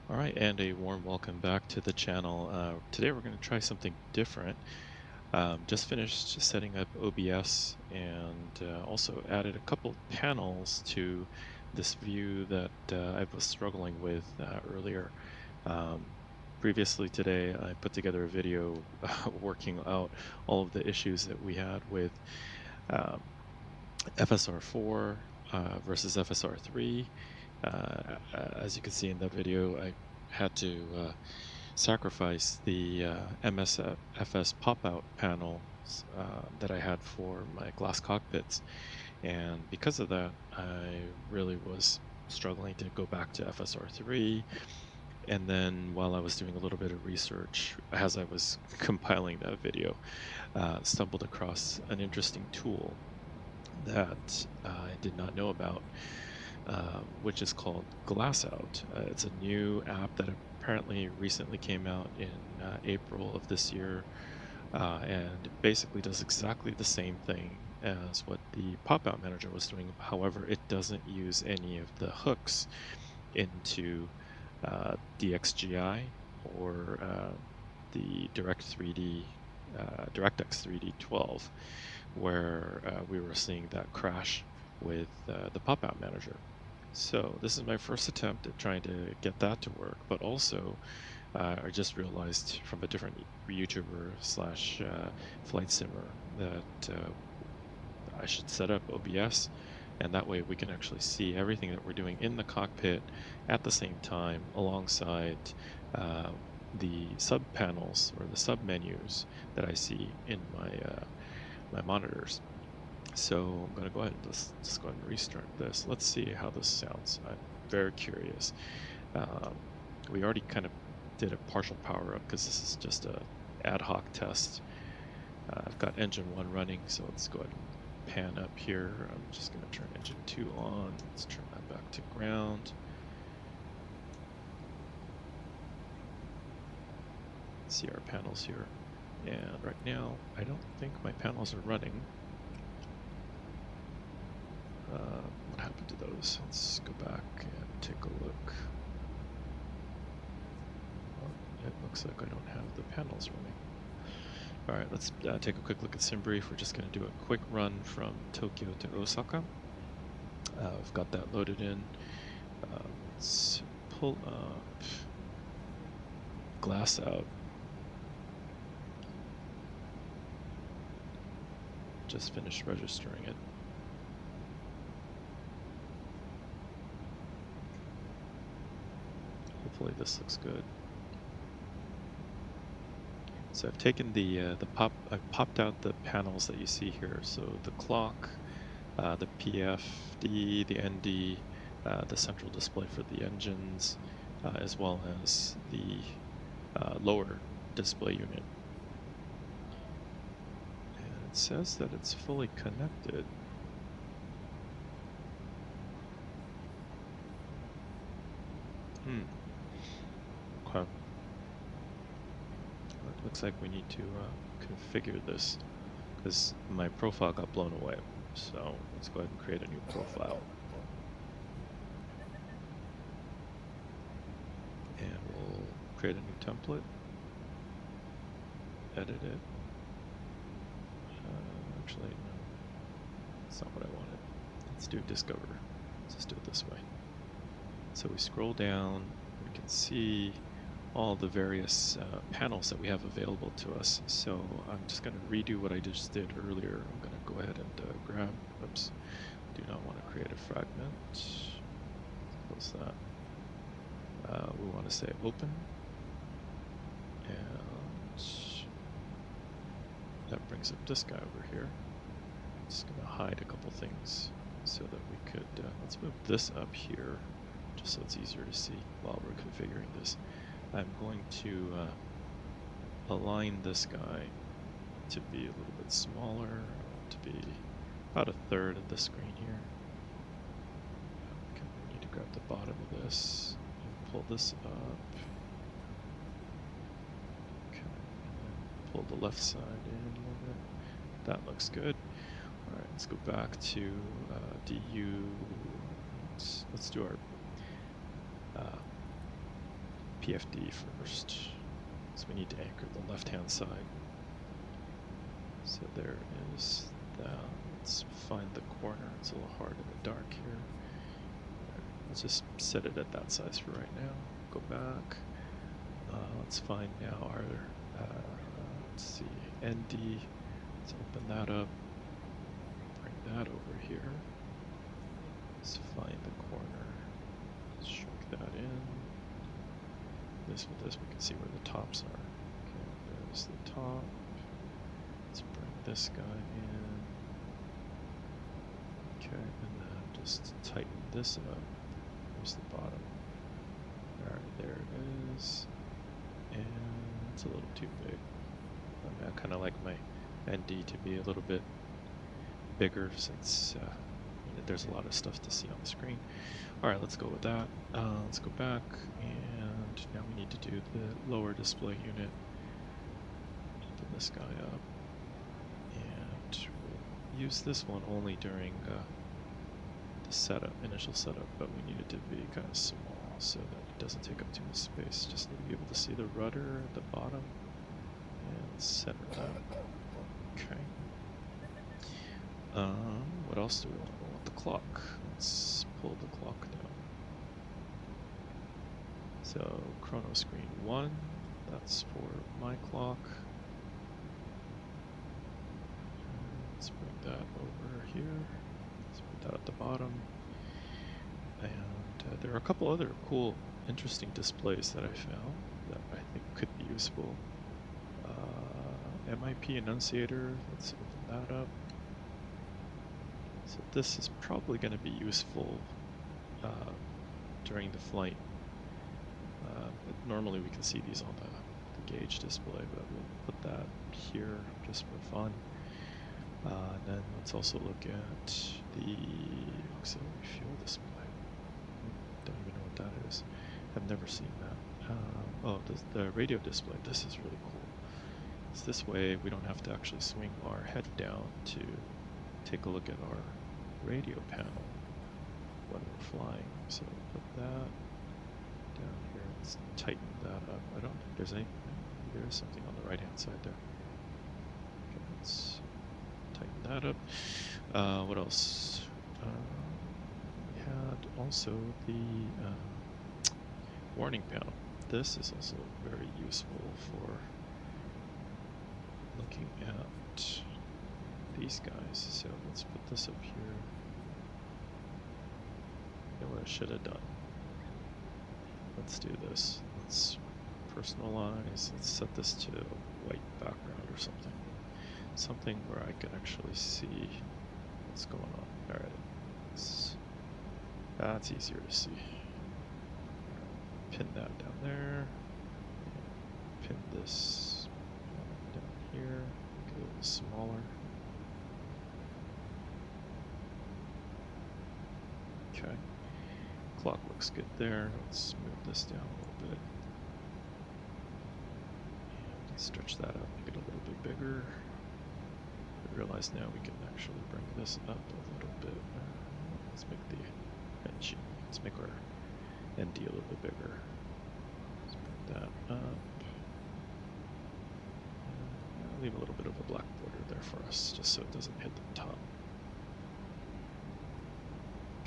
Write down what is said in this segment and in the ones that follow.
All right, and a warm welcome back to the channel. Today we're going to try something different. Just finished setting up OBS and also added a couple panels to this view that I was struggling with earlier. Um, Previously today, I put together a video working out all of the issues that we had with um, FSR4 versus FSR3. As you can see in that video, I had to sacrifice the MSFS pop-out panels that I had for my glass cockpits. And because of that, I really was struggling to go back to FSR3. And then while I was doing a little bit of research, as I was compiling that video, stumbled across an interesting tool that I did not know about, which is called Glassout. It's a new app that apparently recently came out in April of this year, and basically does exactly the same thing as what the pop-out manager was doing. However, it doesn't use any of the hooks into DXGI or the DirectX 3D 12, where we were seeing that crash with the pop-out manager. So this is my first attempt at trying to get that to work, but also I just realized from a different YouTuber slash flight simmer that I should set up OBS, and that way we can actually see everything that we're doing in the cockpit at the same time alongside the sub panels or the sub menus that I see in my monitors. So I'm going to go ahead and just go ahead and restart this. Let's see how this sounds. I'm very curious. Um, we already kind of did a partial power up because this is just a ad hoc test. I've got engine 1 running, so let's go ahead and pan up here. I'm just going to turn engine 2 on. Let's turn that back to ground. See our panels here. And right now, I don't think my panels are running. What happened to those? Let's go back and take a look. It looks like I don't have the panels running. All right, let's take a quick look at SimBrief. We're just going to do a quick run from Tokyo to Osaka. I've got that loaded in. Let's pull up Glassout. Just finished registering it. Hopefully this looks good. So I've taken I've popped out the panels that you see here. So the clock, the PFD, the ND, the central display for the engines, as well as the lower display unit. And it says that it's fully connected. Okay. It looks like we need to configure this because my profile got blown away. So let's go ahead and create a new profile. And we'll create a new template. Edit it. Actually, no, that's not what I wanted. Let's do Discover. Let's just do it this way. So we scroll down, we can see all the various panels that we have available to us. So I'm just going to redo what I just did earlier. I'm going to go ahead and grab, oops, do not want to create a fragment. Close that. We want to say open. And that brings up this guy over here. I'm just going to hide a couple things so that we could, let's move this up here just so it's easier to see while we're configuring this. I'm going to align this guy to be a little bit smaller. I want to be about a third of the screen here. Okay, we need to grab the bottom of this and pull this up. Okay, and pull the left side in a little bit. That looks good. All right, let's go back to DU. Let's do our PFD first. So we need to anchor the left-hand side. So there is that. Let's find the corner. It's a little hard in the dark here. Let's just set it at that size for right now. Go back. Let's find now our, let's see, ND. Let's open that up. Bring that over here. Let's find the corner. Let's shrink that in. This with this, we can see where the tops are. Okay, there's the top. Let's bring this guy in. Okay, and then just tighten this up. There's the bottom. Alright, there it is. And it's a little too big. I kind of like my ND to be a little bit bigger since there's a lot of stuff to see on the screen. Alright, let's go with that. Let's go back, and now we need to do the lower display unit. Open this guy up. And we'll use this one only during the setup, initial setup, but we need it to be kind of small so that it doesn't take up too much space. Just need to be able to see the rudder at the bottom and center that. Okay. What else do we want? We want the clock. Let's pull the clock down. So chrono screen 1, that's for my clock. Let's bring that over here. Let's put that at the bottom. And there are a couple other cool, interesting displays that I found that I think could be useful. MIP Annunciator, let's open that up. So this is probably going to be useful during the flight. Normally we can see these on the gauge display, but we'll put that here just for fun. And then let's also look at the auxiliary fuel display. Don't even know what that is. I've never seen that. Oh, the radio display. This is really cool. So this way we don't have to actually swing our head down to take a look at our radio panel when we're flying. So put that down here. Let's tighten that up. I don't think there's any. There is something on the right hand side there. Okay, let's tighten that up. What else? We had also the warning panel. This is also very useful for looking at these guys. So let's put this up here. You know what I should have done? Let's do this. Let's personalize. Let's set this to a white background or something. Something where I can actually see what's going on. Alright. That's easier to see. Pin that down there. Pin this down here. Make it a little smaller. Okay. Clock looks good there. Let's move this down a little bit. And stretch that up, make it a little bit bigger. I realize now we can actually bring this up a little bit. Let's make the engine. Let's make our ND a little bit bigger. Let's bring that up. I'll leave a little bit of a black border there for us, just so it doesn't hit the top.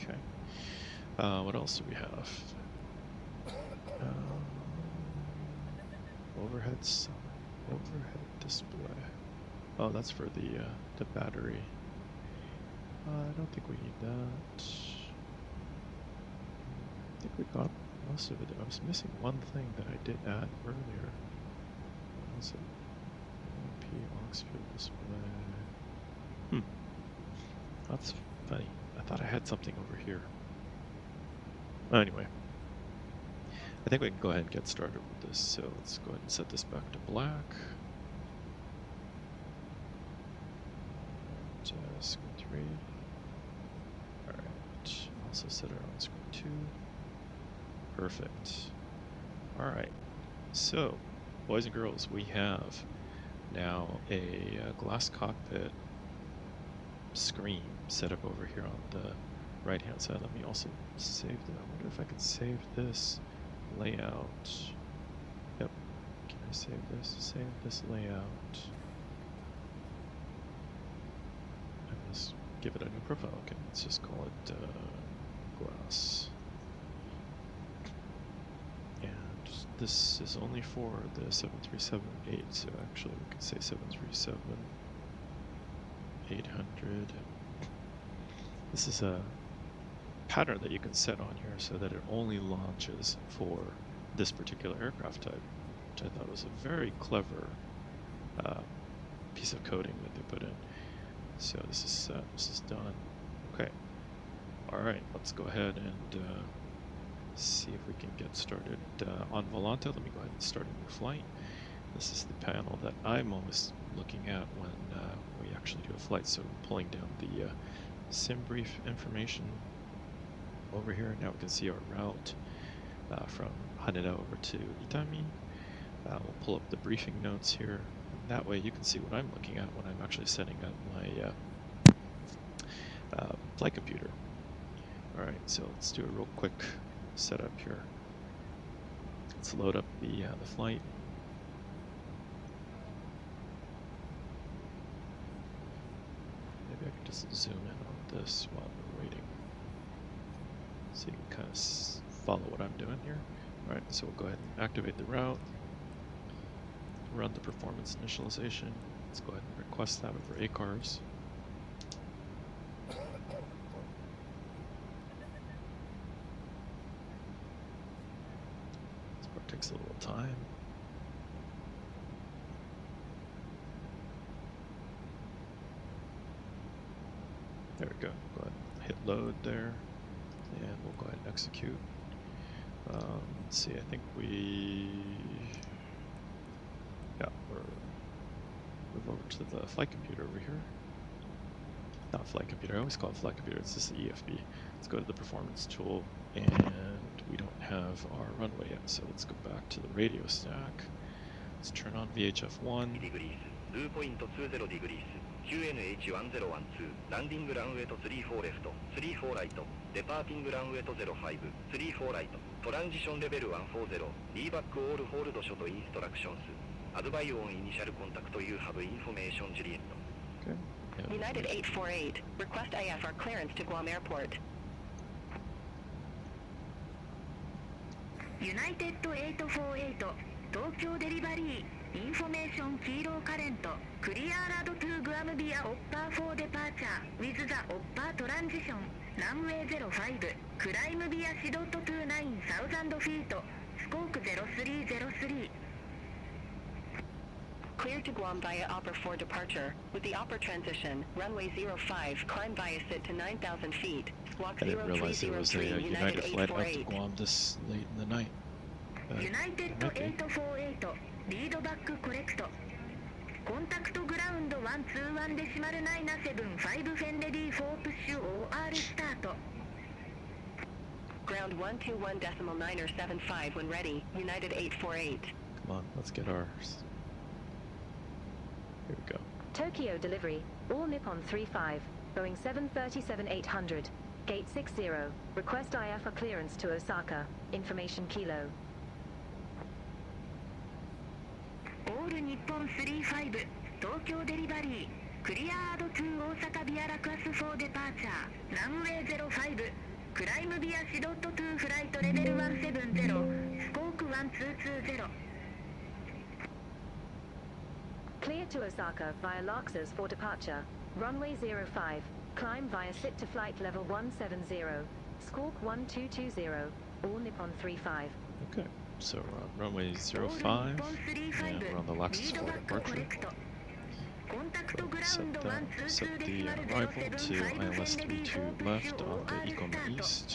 Okay. What else do we have? Overhead display. Oh, that's for the battery. I don't think we need that. I think we got most of it. I was missing one thing that I did add earlier. What was it? P aux fuel display. That's funny. I thought I had something over here. Anyway, I think we can go ahead and get started with this. So let's go ahead and set this back to black. Screen 3. Alright, also set it on screen 2. Perfect. Alright, so boys and girls, we have now a glass cockpit screen set up over here on the right hand side. Let me also save that. I wonder if I can save this layout Save this layout. And let's give it a new profile. Okay, let's just call it glass. And this is only for the 737-8, so actually we can say 737-800. This is a pattern that you can set on here so that it only launches for this particular aircraft type, which I thought was a very clever piece of coding that they put in. So this is set, this is done. Okay, all right, let's go ahead and see if we can get started on Volante. Let me go ahead and start a new flight. This is the panel that I'm always looking at when we actually do a flight. So pulling down the sim brief information over here. Now we can see our route from Haneda over to Itami. We'll pull up the briefing notes here. That way you can see what I'm looking at when I'm actually setting up my flight computer. Alright, so let's do a real quick setup here. Let's load up the flight. Maybe I can just zoom in on this while we're waiting, so you can kind of follow what I'm doing here. Alright, so we'll go ahead and activate the route, run the performance initialization. Let's go ahead and request that over ACARS. This part takes a little time. There we go. Go ahead and hit load there, and we'll go ahead and execute. Let's see, I think we're move over to the flight computer over here. Not flight computer, I always call it flight computer, it's just the EFB. Let's go to the performance tool, and we don't have our runway yet, so let's go back to the radio stack. Let's turn on VHF1. QNH1012 landing runway to 34 left 34 right departing runway to 05 34 right transition level 140 reback all hold short instructions advise on initial contact you have information Juliet. Okay. Yeah. United 848 request IFR clearance to Guam Airport. United 848 Tokyo delivery information kilo current cleared to Guam via Oppa 4 departure with the Oppa transition runway 05 climb via C.29,000 feet squawk 0303. Cleared to Guam via Oppa 4 departure with the Oppa transition runway 05 climb via SIT to 9,000 feet squawk I didn't realize there was a 0303 United flight out to 848. Guam this late in the night. United 848 lead back correct contact ground 121.975 fan ready for push OR start. Ground 121.975 when ready. United 848. Come on, let's get ours. Here we go. Tokyo delivery, all Nippon 35, Boeing 737-800, gate 60, request IFR clearance to Osaka, information kilo. All Nippon 35 Tokyo delivery cleared to Osaka via class 4 departure runway 05 climb via C.2 flight level 170 squawk 1220. Clear to Osaka via Larksas for departure, runway 05, climb via SIT to flight level 170, squawk 1220, all Nippon 35. Okay, so we're on runway 05, and we're on the Larksas 4 departure. Set the arrival to ILS 32 left on the Ikoma East.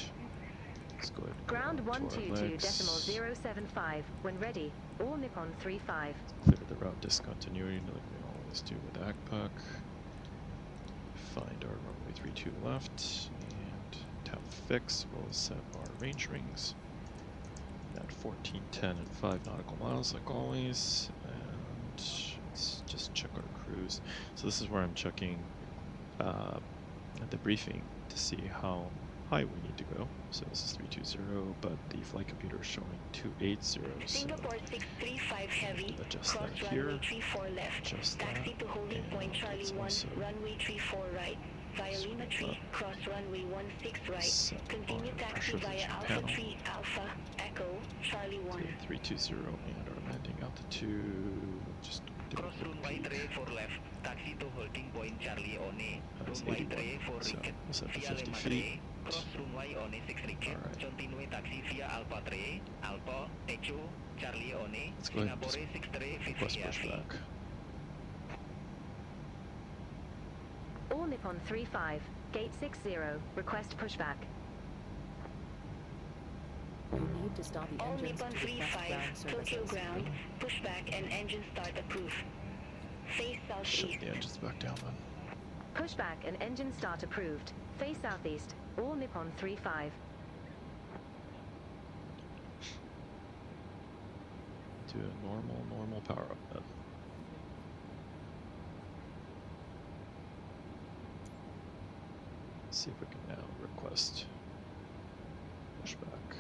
Let's go ahead and Ground go on to our legs. 122.075, when ready, all Nippon 35. Clear the route discontinuity like we always do with ACPUC. Find our runway 32 left, and tap fix. We'll set our range rings at 14, 10, and 5 nautical miles like always. And let's just check our cruise. So this is where I'm checking the briefing to see how high we need to go. So this is 320, but the flight computer is showing 280. So Singapore 635 Heavy, adjust cross that runway here. 34 left, Adjust taxi that, to holding point and Charlie let's 1, also runway 34 right, via scroll Lima 3, up, cross runway 16 right, set continue our taxi pressure via vision Alpha panel 3 Alpha, Echo, Charlie 1. to 320, and our landing altitude, just do Cross a runway peak. 34 left, taxi to holding point Charlie One, That's runway 81, 34 so right, we'll set to via 50 Lima feet. 3, cross runway One 6 right, Alright. continue taxi via Alpha 3, Alpha, Echo, Charlie One, Let's go ahead and Singapore just 6350 request Heavy. pushback. All Nippon 35, gate 60, request pushback. You need to start the All engines Nippon to request 35, ground Tokyo services. ground, pushback and engine start approved. Face Shut southeast. the engines back down then. Pushback and engine start approved. Face southeast. All Nippon 35. Do a normal power up then. See if we can now request pushback.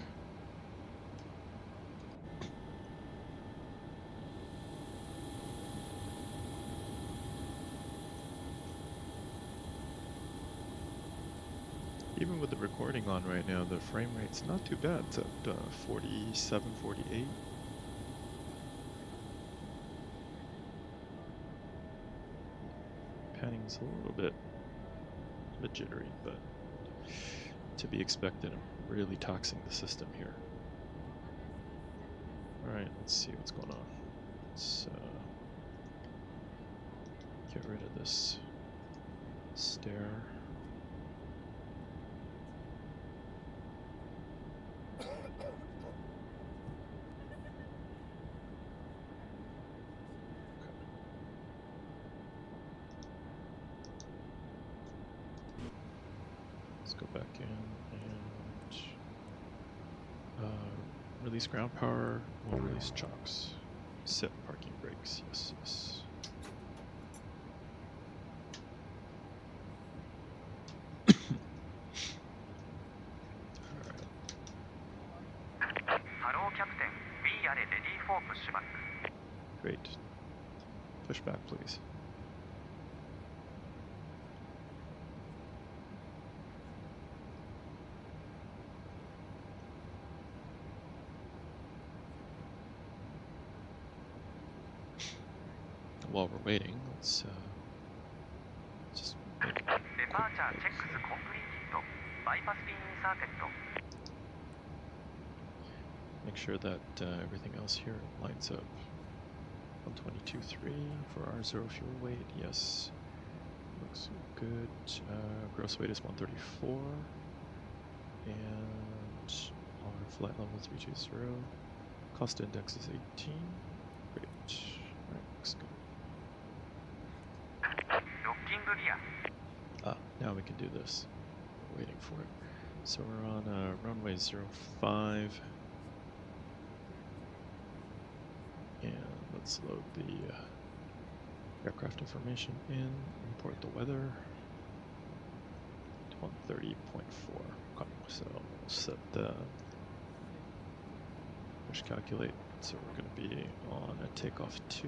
Even with the recording on right now, the frame rate's not too bad. It's at 47, 48. Panning's a little bit jittery, but to be expected. I'm really taxing the system here. Alright, let's see what's going on. Let's get rid of this stair. Let's go back in and release ground power. We'll release chocks. Set parking brakes. Yes, yes. Hello, Captain. We are ready for pushback. Great. Pushback, please. While we're waiting, let's just make a quick Departure note. checks completed. Bypass pin circuit. Make sure that everything else here lines up. 122.3 for our zero fuel weight. Yes, looks good. Gross weight is 134, and our flight level 320. Cost index is 18. Great. All right, looks good. Locking rear. Ah, now we can do this. We're waiting for it. So we're on runway 05. And let's load the aircraft information in, import the weather. 130.4. Okay, so we'll set the push calculate. So we're going to be on a takeoff 2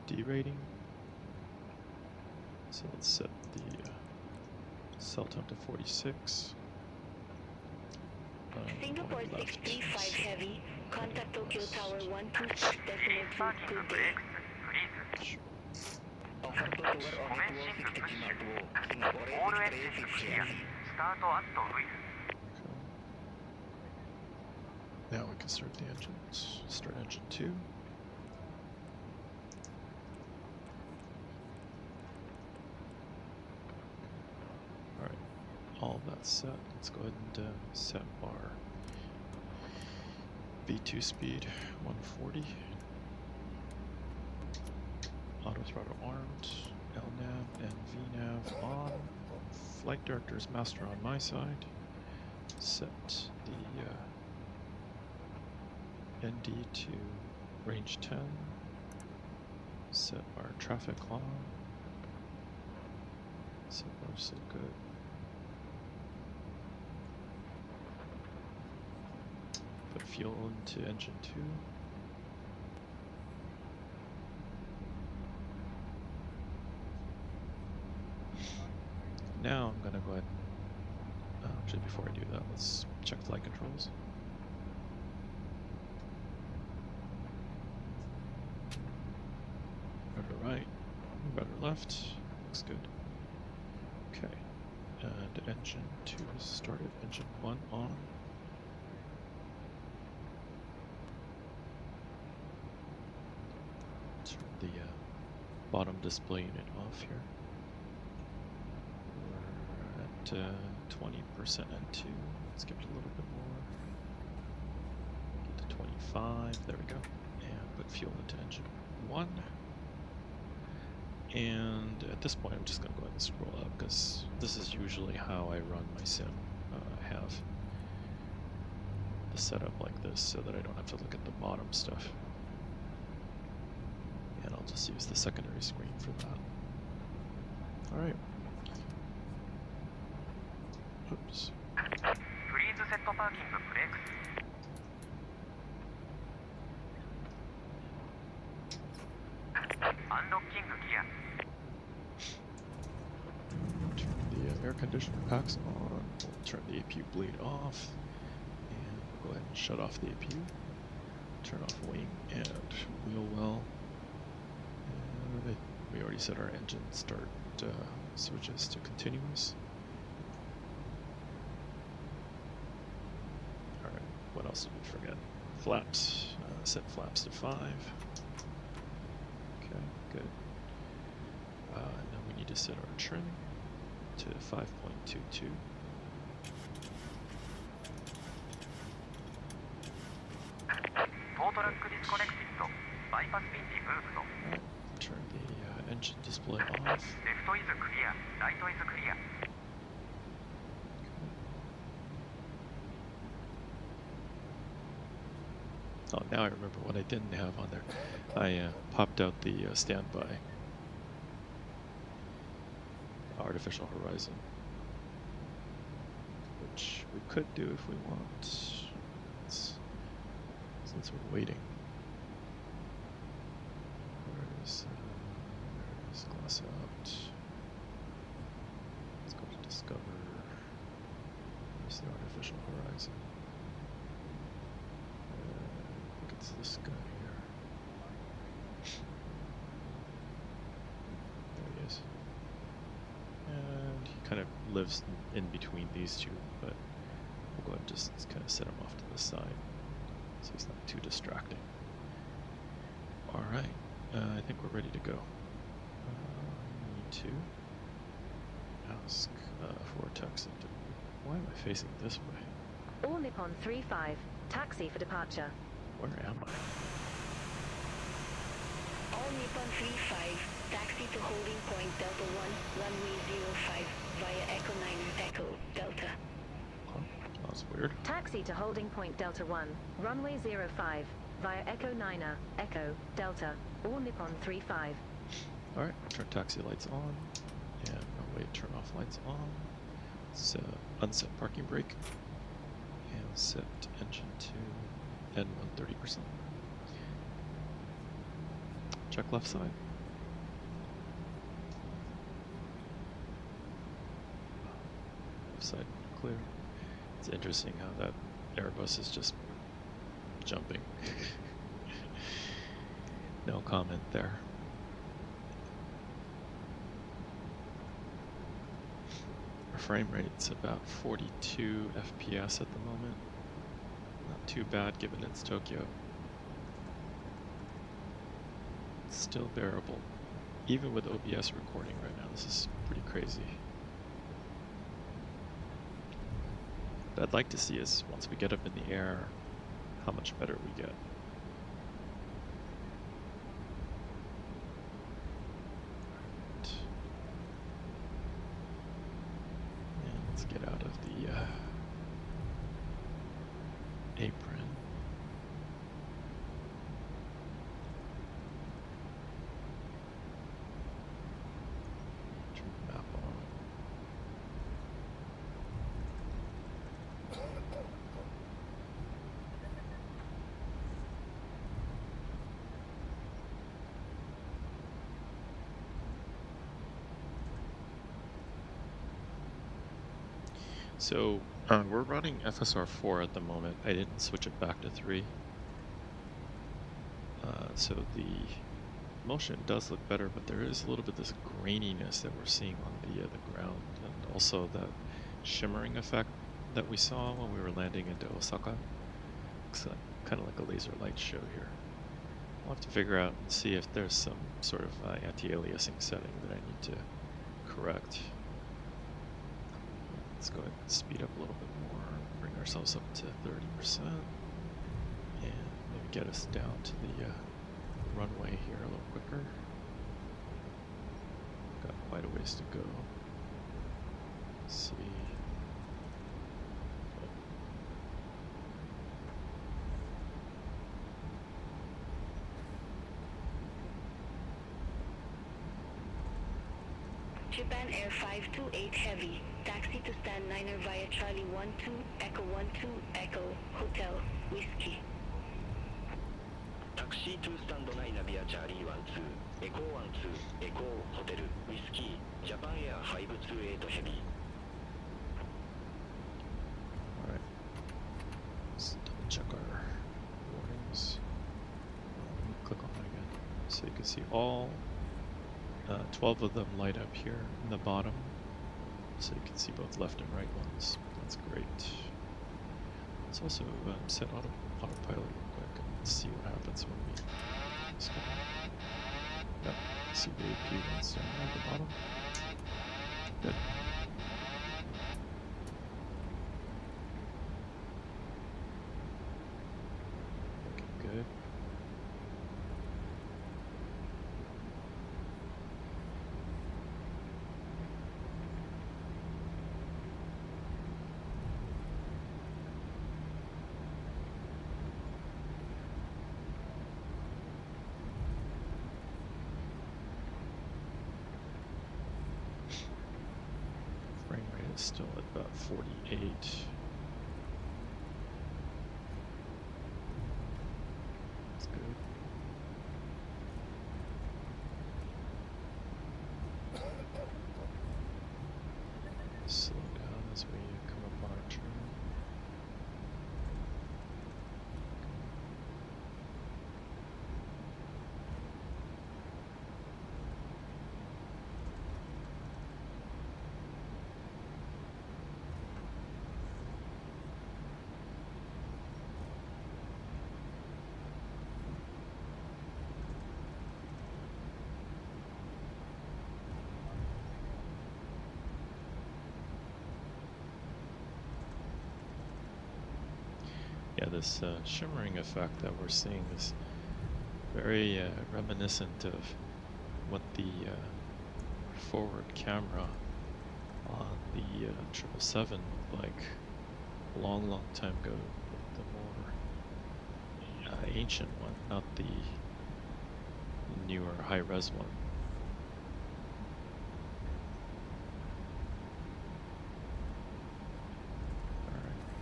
D rating. So let's set the cell time to 46. Singapore going left. 635 Heavy, contact Tokyo West. Tower 126.2, Parking good day. brakes, please. Offer to tower on network 60 Singapore All engines clear. Start at Louis. Okay. Now we can start the engines. Start engine 2. Alright, all that's set. Let's go ahead and set our V2 speed 140. Auto throttle armed. LNAV and VNAV on. Flight director's master on my side. Set the ND to range 10. Set our traffic on. So far so good. fuel into engine 2. Now I'm gonna go ahead. Actually, before I do that, let's check flight controls. Rudder right, rudder left. Looks good. Okay, and engine 2 is started. Engine 1 on. Turn the bottom display unit off here. We're at 20% N2. Let's give it a little bit more. Get to 25. There we go. And put fuel into engine 1. And at this point, I'm just going to go ahead and scroll up because this is usually how I run my sim. I have the setup like this so that I don't have to look at the bottom stuff. And I'll just use the secondary screen for that. All right. Oops. Please set parking brakes. Unlocking gear. Turn the air conditioner packs on. We'll turn the APU bleed off. And we'll go ahead and shut off the APU. Turn off wing and wheel well. And we already set our engine start switches to continuous. Alright, what else did we forget? Flaps. Set flaps to 5. Okay, good. And then we need to set our trim to 5.22. Alright, turn the engine display off. Left is clear, right is clear. Oh, now I remember what I didn't have on there. I popped out the standby artificial horizon, which we could do if we want, since we're waiting. Where's Glassout? Let's go to Discover. Where's the artificial horizon? I think it's this guy here. There he is. And he kind of lives in between these two, but we'll go ahead and just kind of set him off to the side so he's not too distracting. Alright, I think we're ready to go. We need to ask for taxi. Why am I facing this way? All Nippon 3-5, taxi for departure. Where am I? All Nippon 3-5, taxi to holding point Delta 1, runway 05, via Echo 9 Echo, Delta. Huh, that was weird. Taxi to holding point Delta 1, runway 05, via Echo 9er, Echo, Delta, all Nippon 3-5. Alright, turn taxi lights on, and runway turn off lights on. Let's unset parking brake, and set engine to N1 30%. Check left side. Left side clear. It's interesting how that Airbus is just jumping. No comment there. Our frame rate's about 42 FPS at the moment. Not too bad given it's Tokyo. It's still bearable. Even with OBS recording right now, this is pretty crazy. What I'd like to see is, once we get up in the air, how much better we get. And let's get out of the apron. Turn the map on. So we're running FSR4 at the moment. I didn't switch it back to 3. So the motion does look better, but there is a little bit of this graininess that we're seeing on the ground, and also that shimmering effect that we saw when we were landing into Osaka. Looks like, kind of like a laser light show here. I'll have to figure out and see if there's some sort of anti-aliasing setting that I need to correct. Let's go ahead and speed up a little bit more, bring ourselves up to 30%, and maybe get us down to the runway here a little quicker. Got quite a ways to go. Let's see. Japan Air 528 Heavy, taxi to stand 9er via Charlie 12, Echo 12, Echo, Hotel, Whiskey. Taxi to stand 9 via Charlie 12, Echo 12, Echo, Hotel, Whiskey, Japan Air 528 Heavy. Alright. Let's double check our warnings. Let me click on that again so you can see all 12 of them light up here in the bottom, so you can see both left and right ones. That's great. Let's also set autopilot real quick and see what happens when we stop. Yep, see the AP ones down there at the bottom. Good. Looking good. Frame rate is still at about 48. That's good. Slow down as we come up on our turn. Yeah, this shimmering effect that we're seeing is very reminiscent of what the forward camera on the 777 looked like a long time ago, the more ancient one, not the newer high-res one.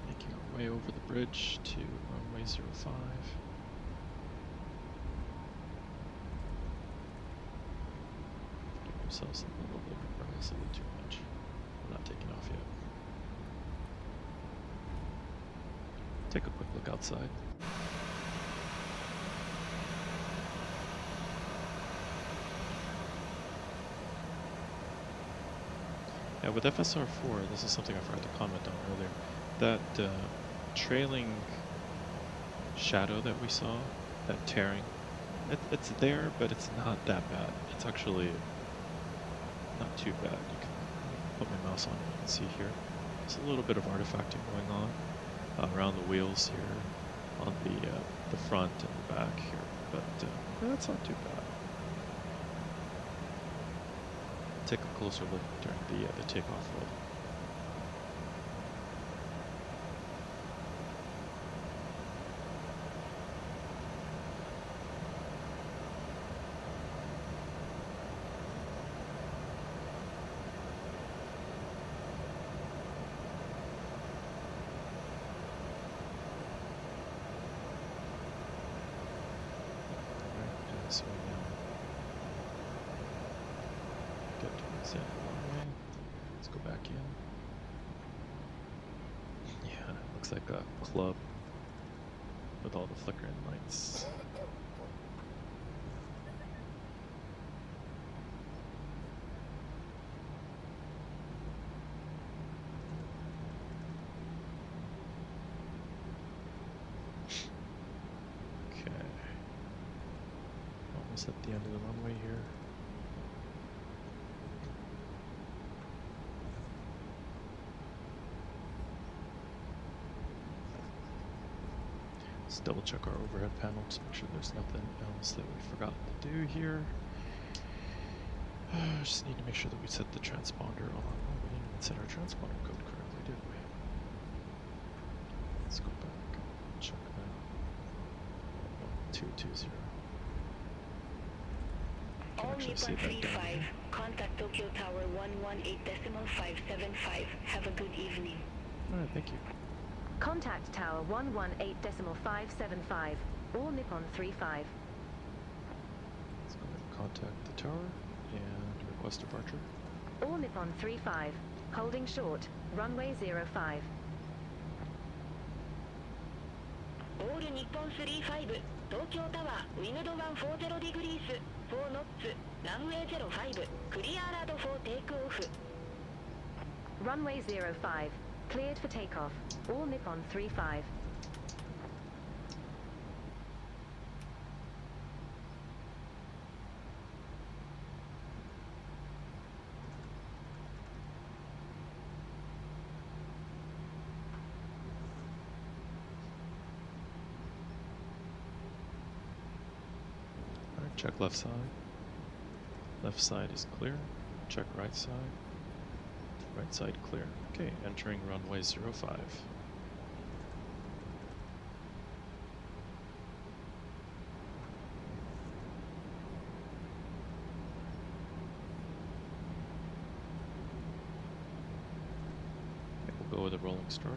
Making our way over the bridge to runway 05. Give ourselves a little bit of progress, a little too much. We're not taking off yet. Take a quick look outside. Yeah, with FSR4, this is something I forgot to comment on earlier. That trailing shadow that we saw, that tearing, it's there, but it's not that bad. It's actually not too bad. You can put my mouse on it, you can see here. There's a little bit of artifacting going on around the wheels here, on the front and the back here, but that's not too bad. Take a closer look during the takeoff roll. Alright, so now get towards that runway. Let's go back in. looks like a club with all the flickering lights. Okay. Almost at the end of the runway here. Let's double check our overhead panel to make sure there's nothing else that we forgot to do here. Just need to make sure that we set the transponder on. Oh, we didn't even set our transponder code correctly, did we? Let's go back and check that. 1220. Can All actually see Nippon that down 35, here. contact Tokyo Tower 118.575. Have a good evening. Alright, thank you. Contact Tower 118.575. All Nippon 35. Let's go ahead and contact the tower and request departure. All Nippon 35. Holding short. Runway 05. オール日本35東京タワーウィンド140ディグリース4ノッツランウェイ05クリアラード4テイクオフ Runway 05. Cleared for takeoff. All Nippon 35. Alright, check left side. Left side is clear. Check right side. Right side clear. Okay, entering runway 05. Okay, we'll go with a rolling start.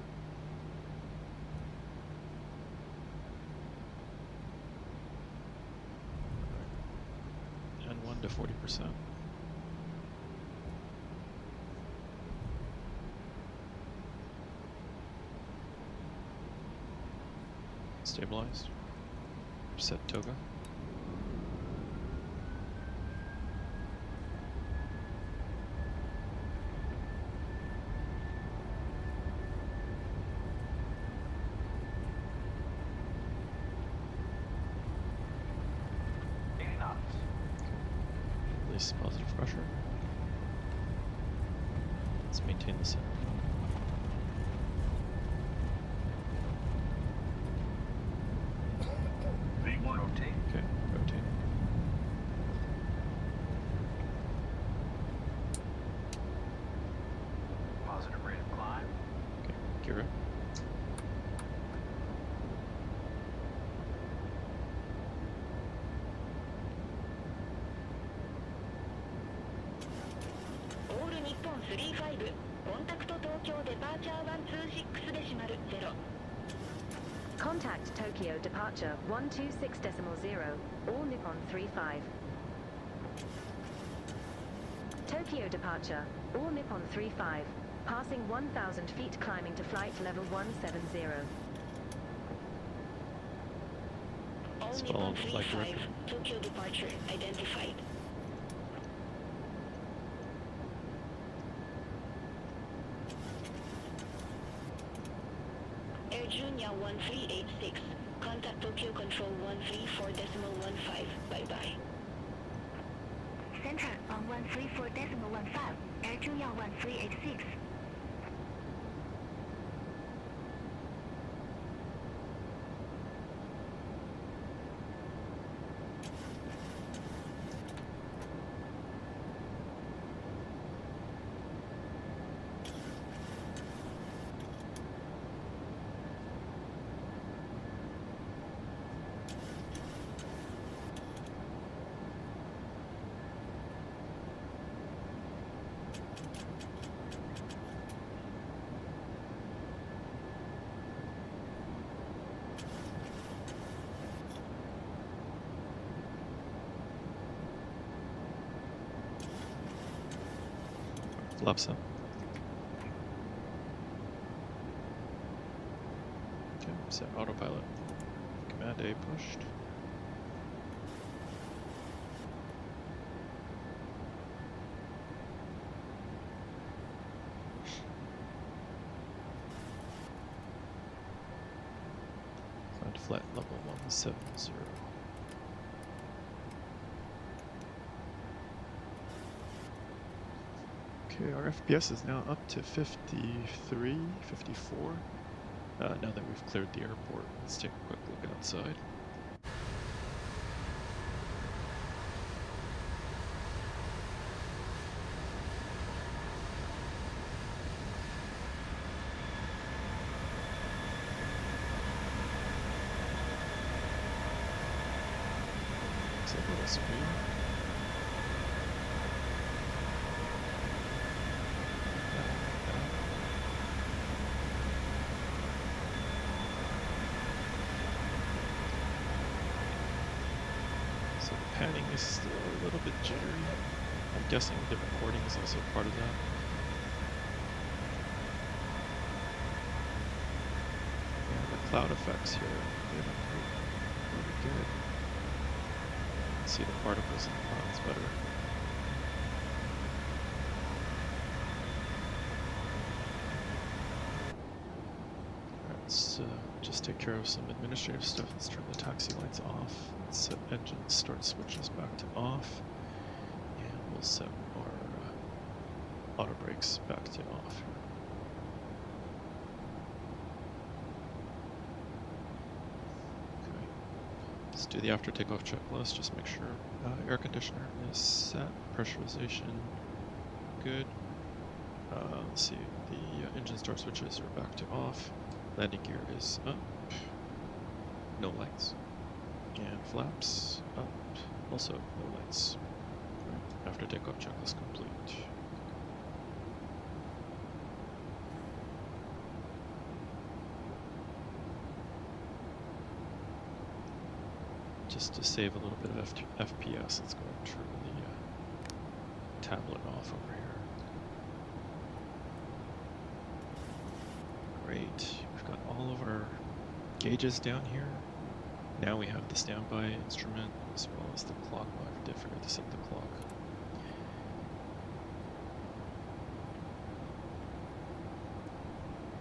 And 1 to 40%. Stabilized. Set toga. Release positive pressure. Let's maintain the center. Rotate. Okay, rotate. Positive rate of climb. Okay, gear up.オール日本35コンタクト東京デパーチャー126デシマル0 Contact Tokyo departure 126.0. All Nippon 35. Tokyo departure. All Nippon 35. Passing 1,000 feet climbing to flight level 170. All Let's follow Nippon the flight 35, director. Tokyo departure identified. Air Junior 1386, contact Tokyo Control 134.15. Bye-bye. Center on 134.15 Air Junior 1386 Flaps up. Set autopilot. Command A pushed. Find flight level 170. Okay, our FPS is now up to 53, 54. Now that we've cleared the airport, let's take a quick look outside. Looks like a little screen. So the panning is still a little bit jittery. I'm guessing the recording is also part of that. Yeah, the cloud effects here are really good. See the particles in the clouds better. Alright, let's just take care of some administrative stuff. Let's turn the taxi lights off. Let's set engine start switches back to off. And we'll set our auto brakes back to off here. Let's do the after takeoff checklist. Just make sure air conditioner is set, pressurization good. Let's see, the engine start switches are back to off. Landing gear is up. No lights. And flaps up. Also no lights. Right. After takeoff checklist complete. Just to save a little bit of FPS, let's go and turn the tablet off over here. Great, we've got all of our gauges down here. Now we have the standby instrument as well as the clock. Oh, I did forget to set the clock.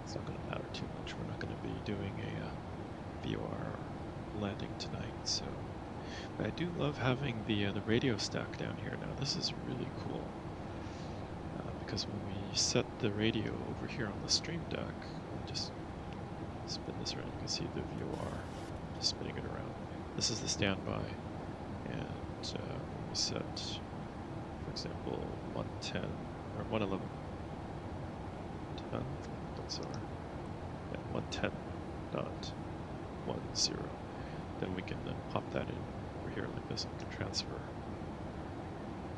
It's not going to matter too much. We're not going to be doing a VOR landing tonight, so. But I do love having the radio stack down here now. This is really cool because when we set the radio over here on the stream deck, we just spin this around. You can see the VOR just spinning it around. This is the standby, and when we set, for example, 110 or 111. 10. That's our 110.10. Then we can pop that in over here like this, and we can transfer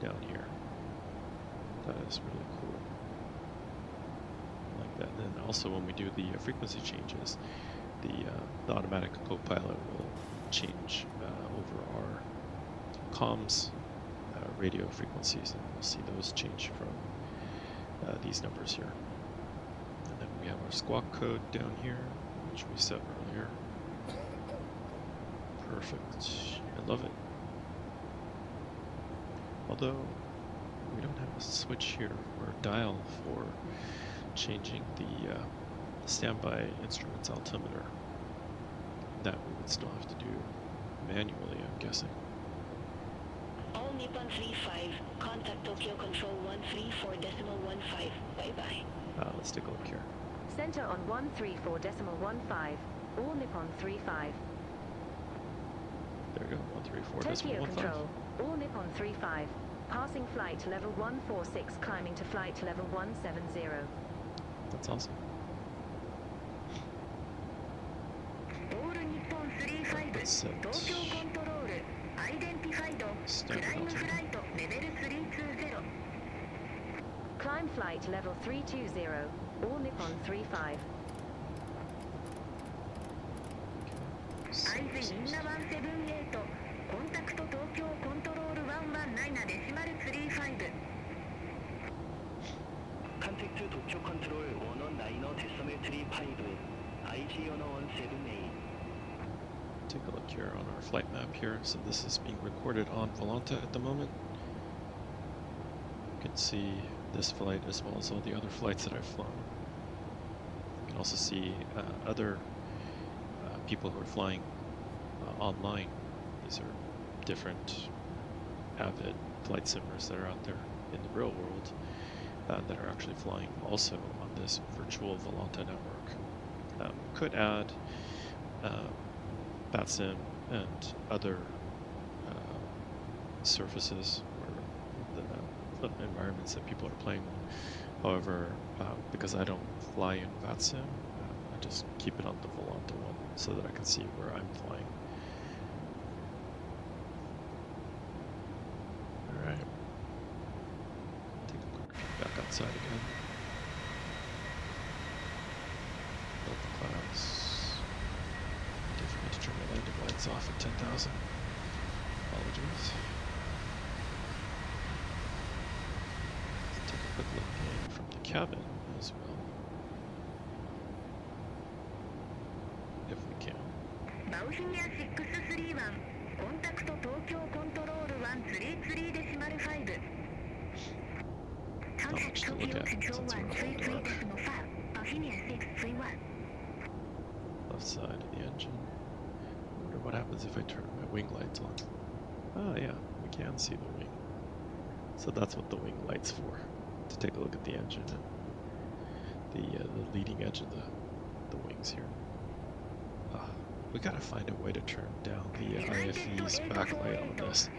down here. That is really cool. I like that. And then also when we do the frequency changes, the automatic co-pilot will change over our comms radio frequencies, and we'll see those change from these numbers here. And then we have our squawk code down here, which we set earlier. Perfect. I love it. Although we don't have a switch here or a dial for changing the standby instrument's altimeter. That we would still have to do manually, I'm guessing. All Nippon 35, contact Tokyo Control 134.15. Bye-bye. Let's take a look here. Center on 134.15. All Nippon 35. There we go, 134.15. Tokyo Control, all Nippon 35. Passing flight level 146, climbing to flight level 170. That's awesome. オール日本35 Let's set 東京コントロールアイデンティファイドクライムフライトレベル320 Climb flight level 320, all Nippon 35. アイズインナ178コンタクト東京コントロール119デシマル35 Contact to Tokyo Control 119 decimal 35. Take a look here on our flight map here. So this is being recorded on Volanta at the moment. You can see this flight as well as all the other flights that I've flown. You can also see other people who are flying online. These are different avid flight simmers that are out there in the real world that are actually flying also on this virtual Volanta network. Could add BatSim and other surfaces or the environments that people are playing on. However, because I don't fly in BatSim, I just keep it on the Volanta one so that I can see where I'm flying. Alright. Take a quick peek back outside again. Build the clouds. Don't forget to turn the landing lights off at 10,000. Apologies. Let's take a quick look in from the cabin as well. If we can. バウヒニア631コンタクト東京コントロール133デシマル5 Not much to look at since we're in full dark. Left side of the engine. I wonder what happens if I turn my wing lights on. Oh yeah, we can see the wing. So that's what the wing light's for. To take a look at the engine and the leading edge of the wings here. We gotta find a way to turn down the IFE's backlight on this.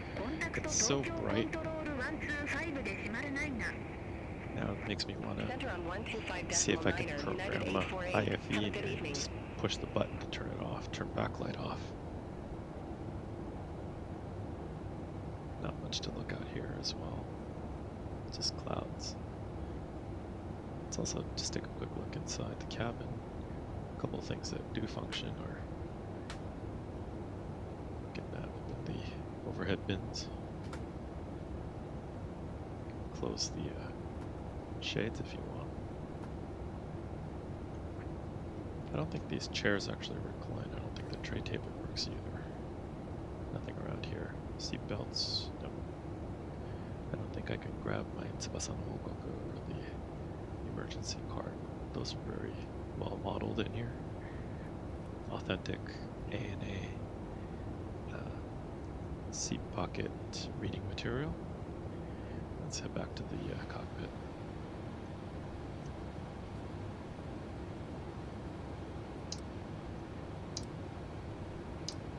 It's so bright. Now it makes me want to see if I can program IFE and just push the button to turn it off, turn backlight off. Not much to look at here as well. Just clouds. Let's also just take a quick look inside the cabin. A couple of things that do function are getting that in the overhead bins. Close the shades if you want. I don't think these chairs actually recline. I don't think the tray table works either. Nothing around here. Seat belts, no. I don't think I can grab my Tsubasa no Hokoku or the emergency card. Those are very well modeled in here. Authentic ANA seat pocket reading material. Let's head back to the cockpit.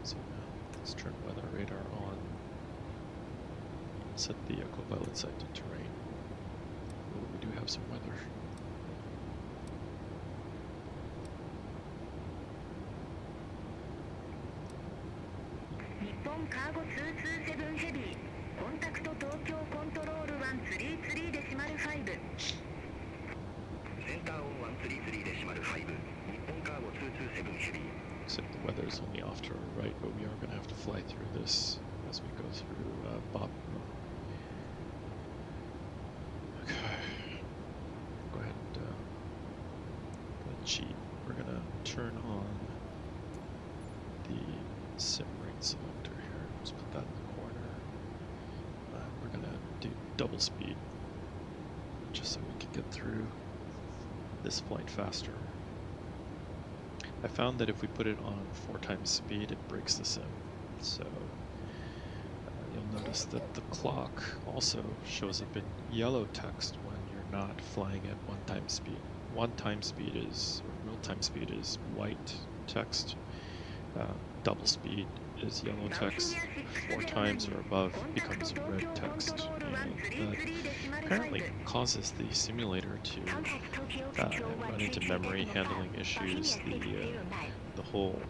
So let's turn weather radar on. Set the co-pilot sight to terrain. Ooh, we do have some weather. Nippon Cargo 227 Heavy コンタクト東京コントロール133デシマル5センターオン133デシマル5日本カーゴ227ヘビー Except the weather is only off to our right, but we are going to have to fly through this as we go through Bob. Okay. Go ahead and cheat. We're going to turn on the sim ring selector here. Just put that in the corner. We're going to do double speed just so we can get through this flight faster. I found that if we put it on 4 times speed, it breaks the sim. So you'll notice that the clock also shows up in yellow text when you're not flying at 1 times speed. 1 times speed is, or real time speed is white text. Double speed is yellow text. 4 times or above becomes red text. And that apparently causes the simulator to run into memory handling issues. The whole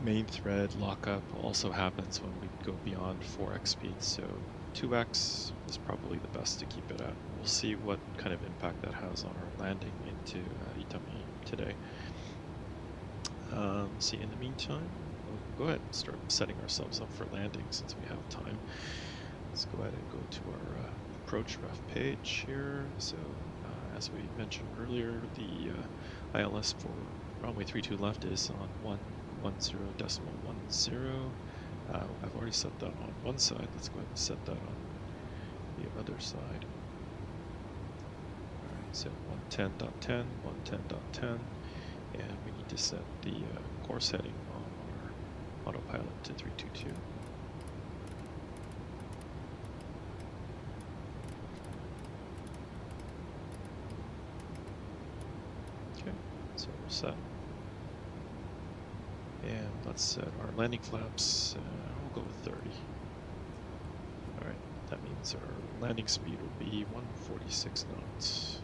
main thread lockup also happens when we go beyond 4x speed, so 2x is probably the best to keep it at. We'll see what kind of impact that has on our landing into Itami today. See, in the meantime, we'll go ahead and start setting ourselves up for landing since we have time. Let's go ahead and go to our approach ref page here. So as we mentioned earlier, the ILS for runway 32 left is on 110.10. I've already set that on one side. Let's go ahead and set that on the other side. Alright, so 110.10, 110.10, and we need to set the course heading on our autopilot to 322. Okay, so we're set. And let's set our landing flaps, we'll go with 30. Alright, that means our landing speed will be 146 knots.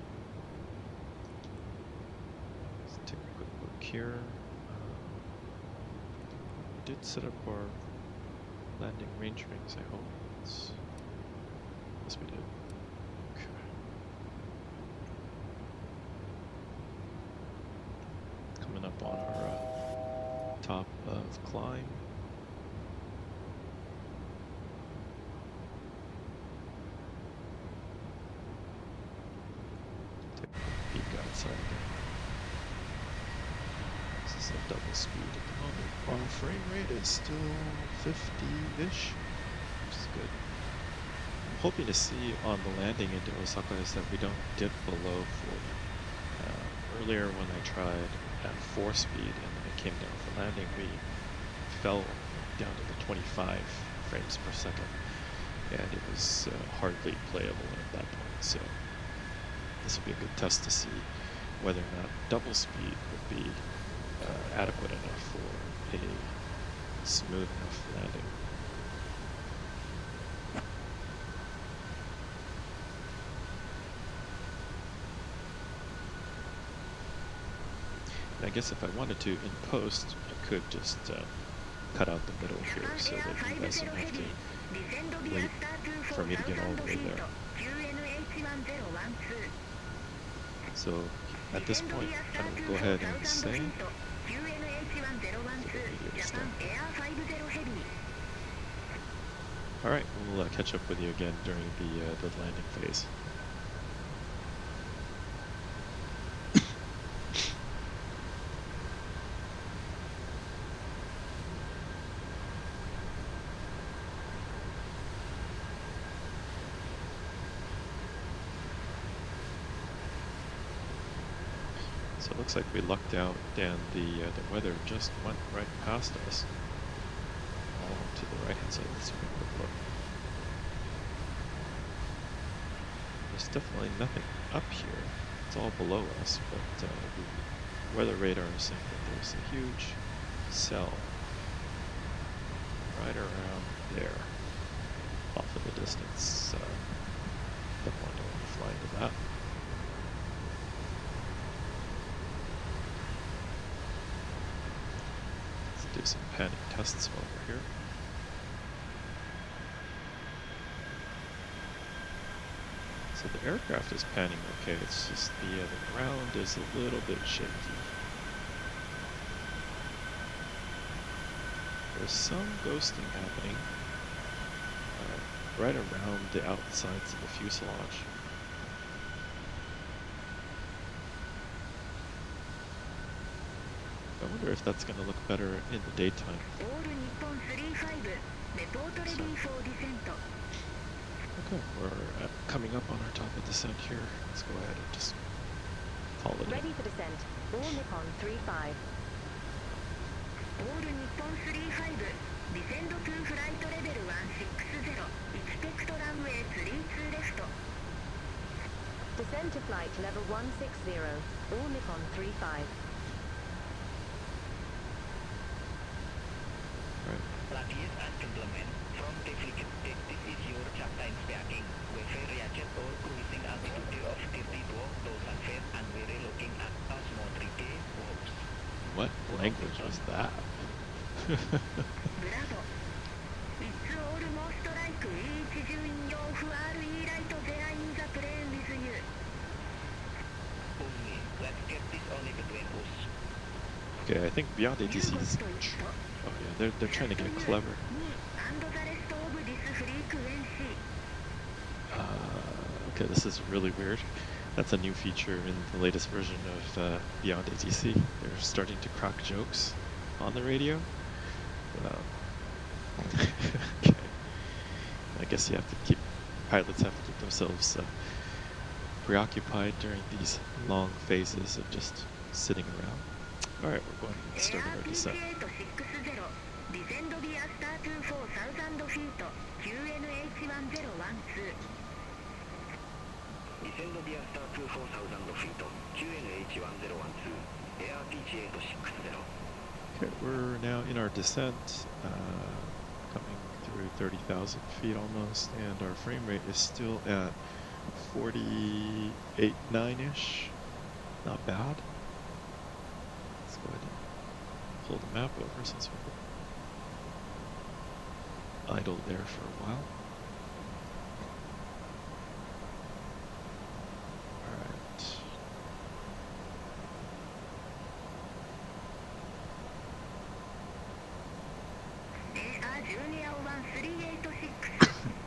Let's take a quick look here. We did set up our landing range rings, I hope. Yes, we did. Okay. Coming up on our top of climb. Take a peek outside again. This is a double speed at the moment. Our frame rate is still 50-ish, which is good. I'm hoping to see on the landing into Osaka is that we don't dip below 40. Earlier when I tried at 4 speed and then it came down for landing, we fell down to the 25 frames per second, and it was hardly playable at that point. So this will be a good test to see whether or not double speed would be adequate enough for a smooth enough landing. I guess if I wanted to, in post, I could just cut out the middle here so that you guys don't have to wait for me to get all the way there. So at this point, I will go ahead and say alright, we'll catch up with you again during the landing phase. So it looks like we lucked out and the weather just went right past us. All to the right hand side. Let's take a quick look. There's definitely nothing up here. It's all below us, but the weather radar is saying that there's a huge cell right around there off in the distance. Definitely don't want to fly into that. Do some panning tests while we're here. So the aircraft is panning okay, it's just the ground is a little bit shaky. There's some ghosting happening right around the outsides of the fuselage. I wonder if that's going to look better in the daytime. Okay, we're coming up on our top of descent here. Let's go ahead and just call it Ready in. for descent. All Nippon 35. All Nippon 35. Descend to flight level 160. Expect runway 32 left. Descend to flight level 160. All Nippon 35. Ladies and gentlemen, from Deflection Deck, this is your captain speaking. We're reaching or cruising altitude of 32,000 feet and we're looking at a small 3K warps. What language was that? Bravo. It's almost like each doing your RE right there in the plane with you. Only, let's get this only between us. Okay, I think beyond ATC is... Oh yeah, they're trying to get clever. And the rest of this frequency. Okay, this is really weird. That's a new feature in the latest version of Beyond ATC. They're starting to crack jokes on the radio. Okay. I guess pilots have to keep themselves preoccupied during these long phases of just sitting around. All right, we're going and starting our descent. Descend via star to 4,000 feet, QNH1012. Descend via star to 4,000 feet, QNH1012, ARPG860. Okay, we're now in our descent, coming through 30,000 feet almost, and our frame rate is still at 48.9-ish. Not bad. Let's go ahead and pull the map over since we've been idle there for a while. Alright. AR10138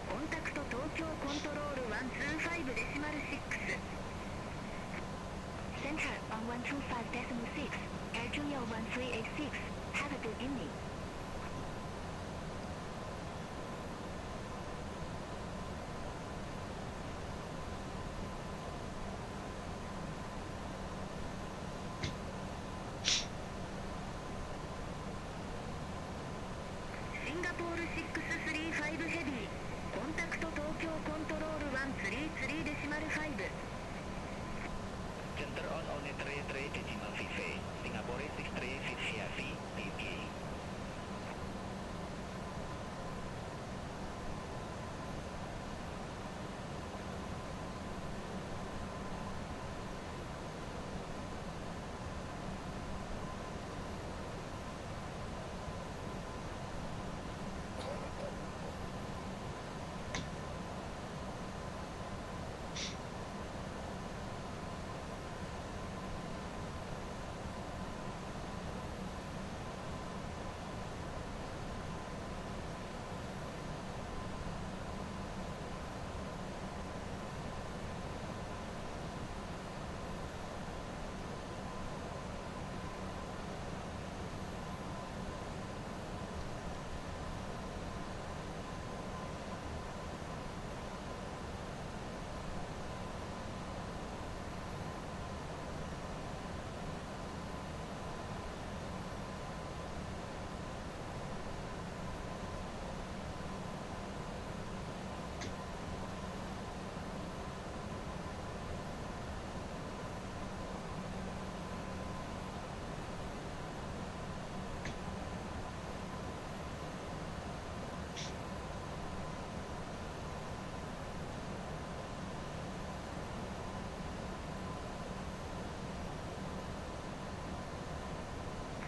contact Tokyo Control 125.6. Center on 125.6. Air Junior 1386. Have a good evening. Singapore 635 Heavy contact Tokyo Control 133.5. Center on 33.5, Singapore 635 Heavy, BP.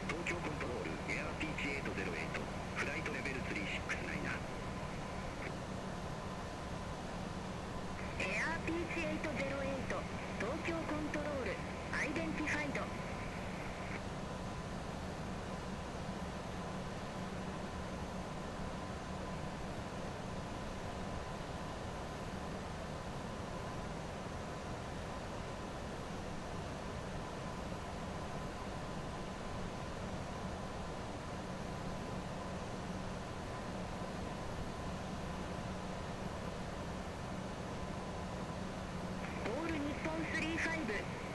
Tokyo Control, ARPG808, Flight Level 369. ARPG808 Tokyo Control Identified. All Nippon 35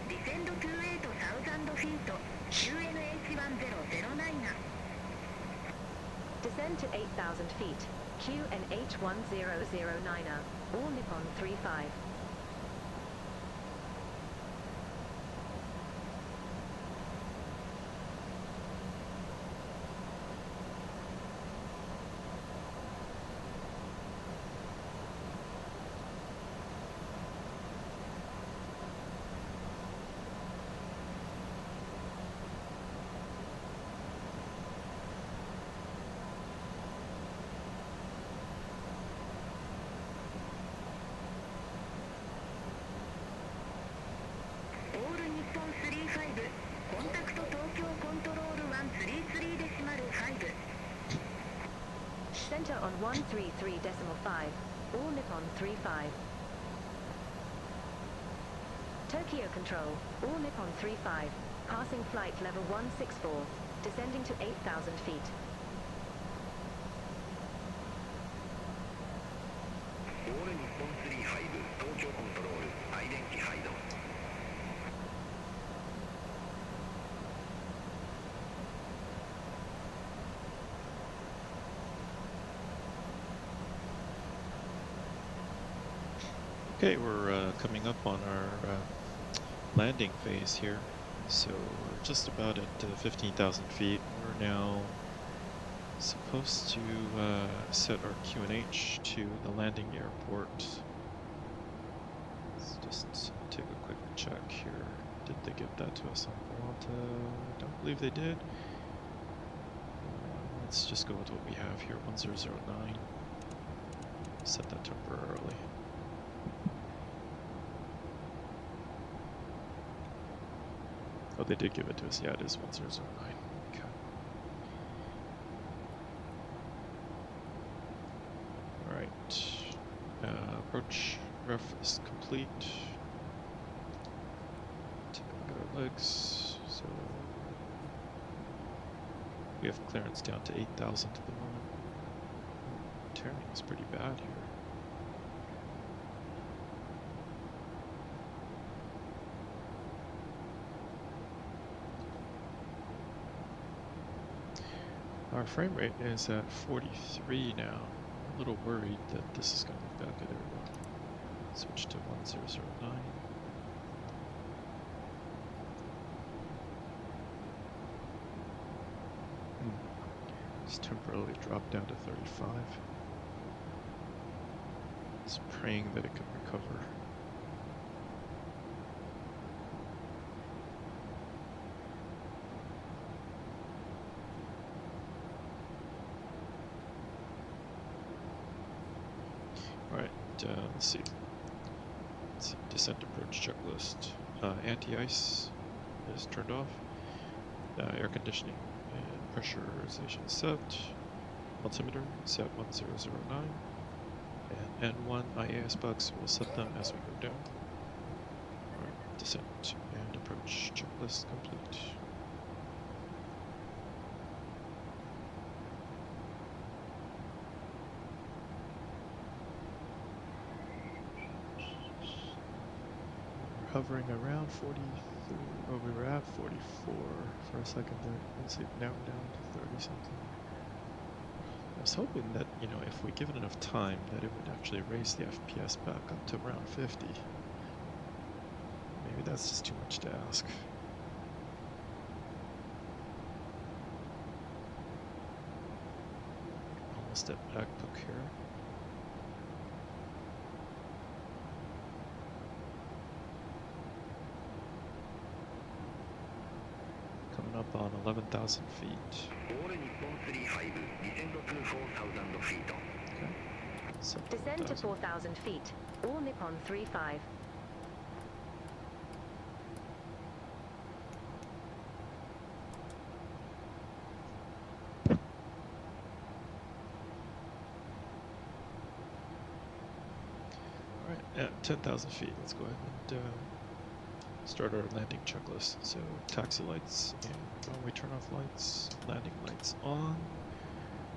Descend to 8,000 feet, QNH1009. Descend to 8,000 feet. QNH1009. All Nippon 35. All Nippon 35 contact Tokyo Control 133.5. Center on 133.5. All Nippon 35. Tokyo Control, all Nippon 35, passing flight level 164, descending to 8,000 feet. オール日本35東京コントロールアイデンティファイド Okay, we're coming up on our landing phase here. So we're just about at 15,000 feet. We're now supposed to set our QNH to the landing airport. Let's just take a quick check here. Did they give that to us on Volta? I don't believe they did. Let's just go with what we have here, 1009. Set that temporarily. Oh, they did give it to us. Yeah, it is 1009. Okay. Alright. Approach ref is complete. Take a look at our legs. So we have clearance down to 8,000 at the moment. Turning is pretty bad here. Our frame rate is at 43 now. I'm a little worried that this is going to look bad. There we go. Switch to 1009. Just temporarily drop down to 35. Just praying that it can recover. Alright, let's see. Descent approach checklist. Anti-ice is turned off. Air conditioning and pressurization set. Altimeter set 1009. And N1 IAS bugs, we'll set them as we go down. Alright, descent and approach checklist complete. Hovering around 43. Oh, we were at 44 for a second there. Let's see, now we're down to 30 something. I was hoping that, you know, if we give it enough time, that it would actually raise the FPS back up to around 50. Maybe that's just too much to ask. Almost at MacBook here. Coming up on 11,000 feet. Okay. So Descend to 4,000 feet. All Nippon 35. Alright, at 10,000 feet, let's go ahead and start our landing checklist. So taxi lights and runway turn-off lights, landing lights on,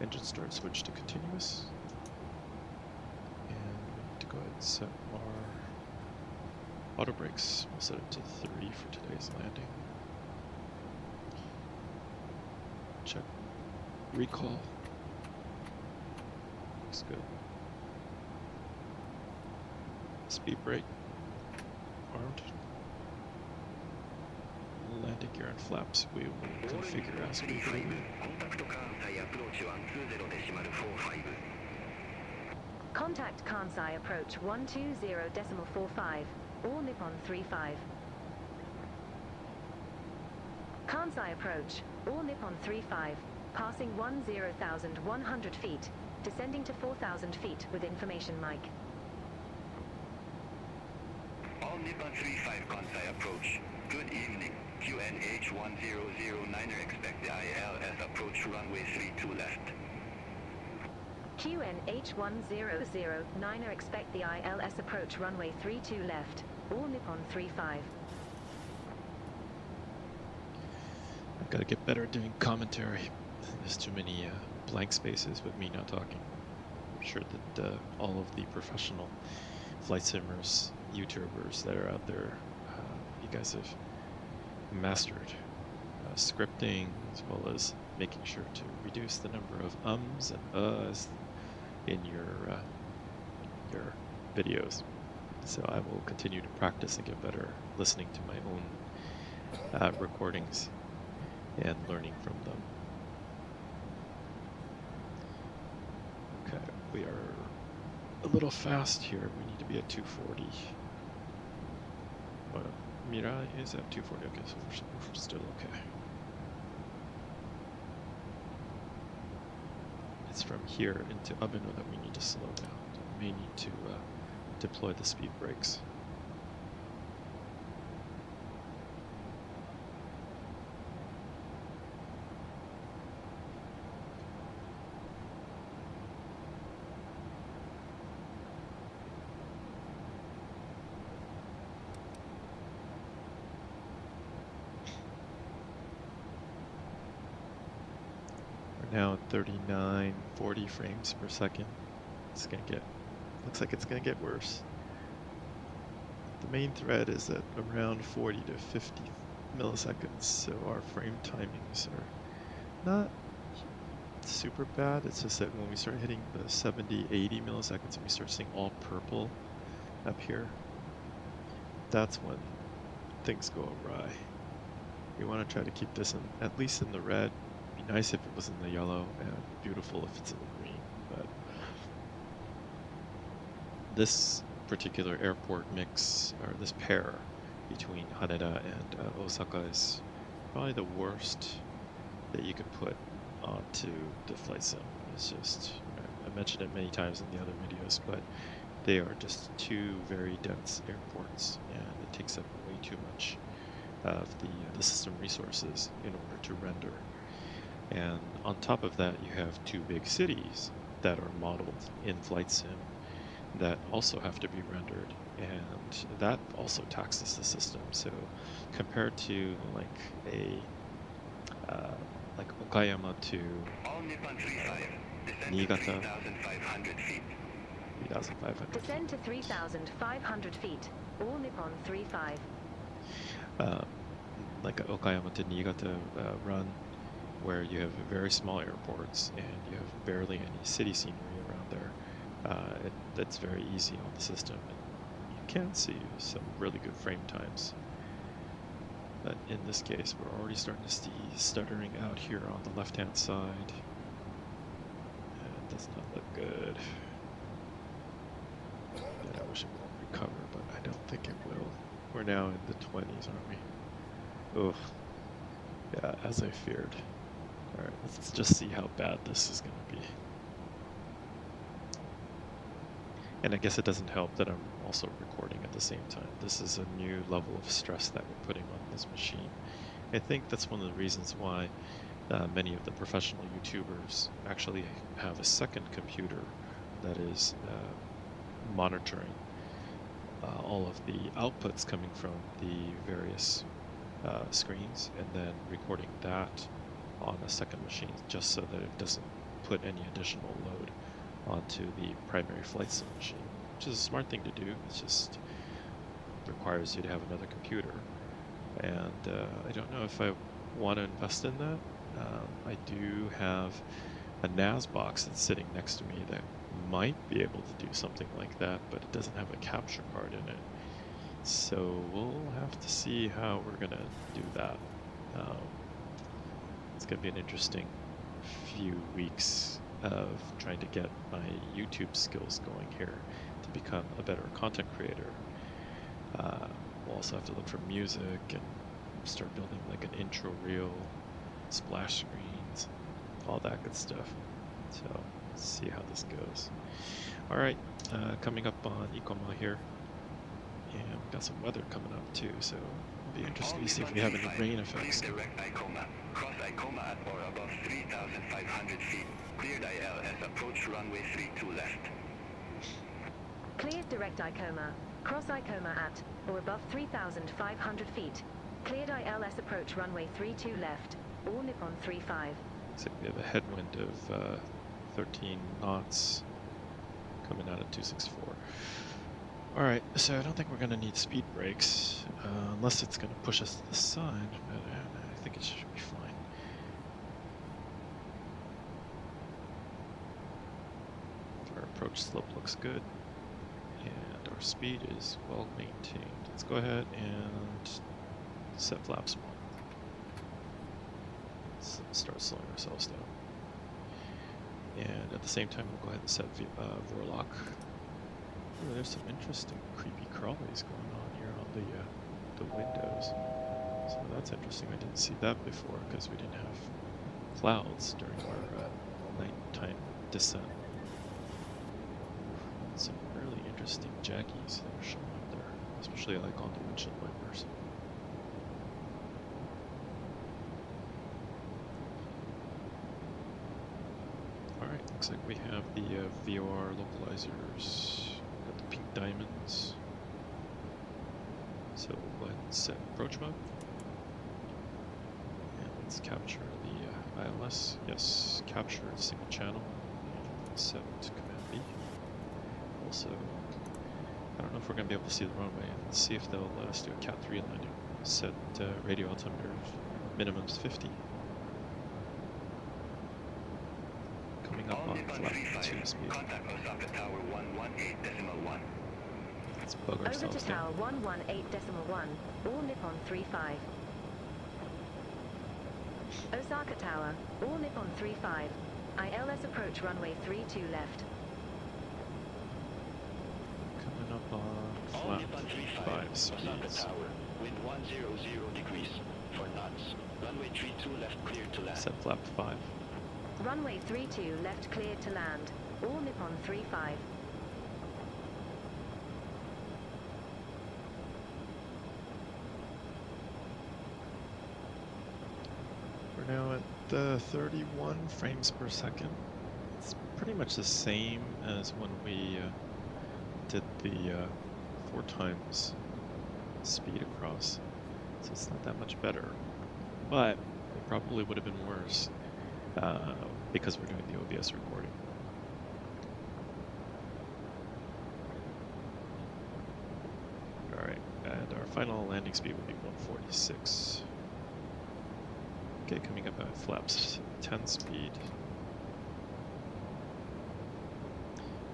engine start switch to continuous, and we need to go ahead and set our auto brakes. We'll set it to 3 for today's landing. Check recall. Looks good. Speed brake armed. Landing gear and flaps we will configure as we go. Contact Kansai approach 120.45. All Nippon 35. Kansai approach. All Nippon 35. Passing 10,100 feet. Descending to 4,000 feet with information mic. All Nippon 35 Kansai approach. Good evening. QNH 1009er expect the ILS approach runway 32 left. QNH 1009er expect the ILS approach runway 32 left. all Nippon 35. I've got to get better at doing commentary. There's too many blank spaces with me not talking. I'm sure that all of the professional flight simmers, YouTubers that are out there, you guys have mastered scripting as well as making sure to reduce the number of ums and uhs in your videos. So I will continue to practice and get better listening to my own recordings and learning from them. Okay, we are a little fast here. We need to be at 240. But Mirai is at 240. Okay, so we're still okay. It's from here into Abeno that we need to slow down. We may need to deploy the speed brakes. Now at 39, 40 frames per second. It's gonna get, looks like it's gonna get worse. The main thread is at around 40 to 50 milliseconds, so our frame timings are not super bad. It's just that when we start hitting the 70, 80 milliseconds and we start seeing all purple up here, that's when things go awry. We want to try to keep this in, at least in the red. Be nice if it was in the yellow, and beautiful if it's in the green. But this particular airport mix, or this pair between Haneda and Osaka, is probably the worst that you could put onto the flight sim. It's just, I mentioned it many times in the other videos, but they are just two very dense airports, and it takes up way too much of the system resources in order to render. And on top of that, you have two big cities that are modeled in flight sim that also have to be rendered, and that also taxes the system. So compared to like Okayama to All Nippon 35, descend to Niigata, 3,500 feet. 3,500 feet. Descend to 3,500 feet, all Nippon 35. Like a Okayama to Niigata run, where you have very small airports and you have barely any city scenery around there. That's very easy on the system, and you can see some really good frame times. But in this case, we're already starting to see stuttering out here on the left-hand side. It does not look good. And I wish it would recover, but I don't think it will. We're now in the 20s, aren't we? Ugh. Yeah, as I feared. Alright, let's just see how bad this is going to be. And I guess it doesn't help that I'm also recording at the same time. This is a new level of stress that we're putting on this machine. I think that's one of the reasons why many of the professional YouTubers actually have a second computer that is monitoring all of the outputs coming from the various screens, and then recording that on a second machine, just so that it doesn't put any additional load onto the primary flight sim machine, which is a smart thing to do. It just requires you to have another computer, and I don't know if I want to invest in that. I do have a NAS box that's sitting next to me that might be able to do something like that, but it doesn't have a capture card in it. So we'll have to see how we're gonna do that. It's gonna be an interesting few weeks of trying to get my YouTube skills going here to become a better content creator. We'll also have to look for music and start building like an intro reel, splash screens, all that good stuff. So let's see how this goes. All right, coming up on Ikoma here. And we've got some weather coming up too, so it'll be interesting to see if we have any rain effects. Please direct Ikoma. Cross Ikoma at or above 3,500 feet. Cleared IL as approach runway 32 left. Cleared direct Icoma. Cross Icoma at or above 3,500 feet. Cleared ILS approach runway 32 left. All Nippon 35. Looks like we have a headwind of 13 knots coming out of 264. Alright, so I don't think we're going to need speed brakes, unless it's going to push us to the side, but I think it should be fine. Our approach slope looks good, and our speed is well maintained. Let's go ahead and set flaps 1. Let's start slowing ourselves down. And at the same time, we'll go ahead and set Vorlock. Ooh, there's some interesting creepy crawlies going on here on the windows. So that's interesting. I didn't see that before because we didn't have clouds during our nighttime descent. Some really interesting jackies that are showing up there, especially like on the windshield wipers. Alright, looks like we have the VOR localizers. Got the pink diamonds. So we'll go ahead and set approach mode. And let's capture the ILS. Yes, capture single channel. And set command B. Also, I don't know if we're going to be able to see the runway. Let's see if they'll let us do a Cat 3 landing. Set radio altimeter minimums 50. Coming up on flat 2 speed. Contact Osaka Tower 118.1. Let's bug Over ourselves to down. tower 118.1. All Nippon 35. Osaka Tower. All Nippon 35. ILS approach runway 32 left. Coming up on All flat Nippon 35, 5 Osaka speeds. Tower, wind 100 degrees, 4 knots. Runway 32 left clear to land. Set flap 5. Runway 32 left cleared to land. All Nippon 35. We're now at 31 frames per second. It's pretty much the same as when we did the 4 times speed across. So it's not that much better. But it probably would have been worse because we're doing the OBS recording. Alright, and our final landing speed will be 146. Okay, coming up at flaps 10 speed.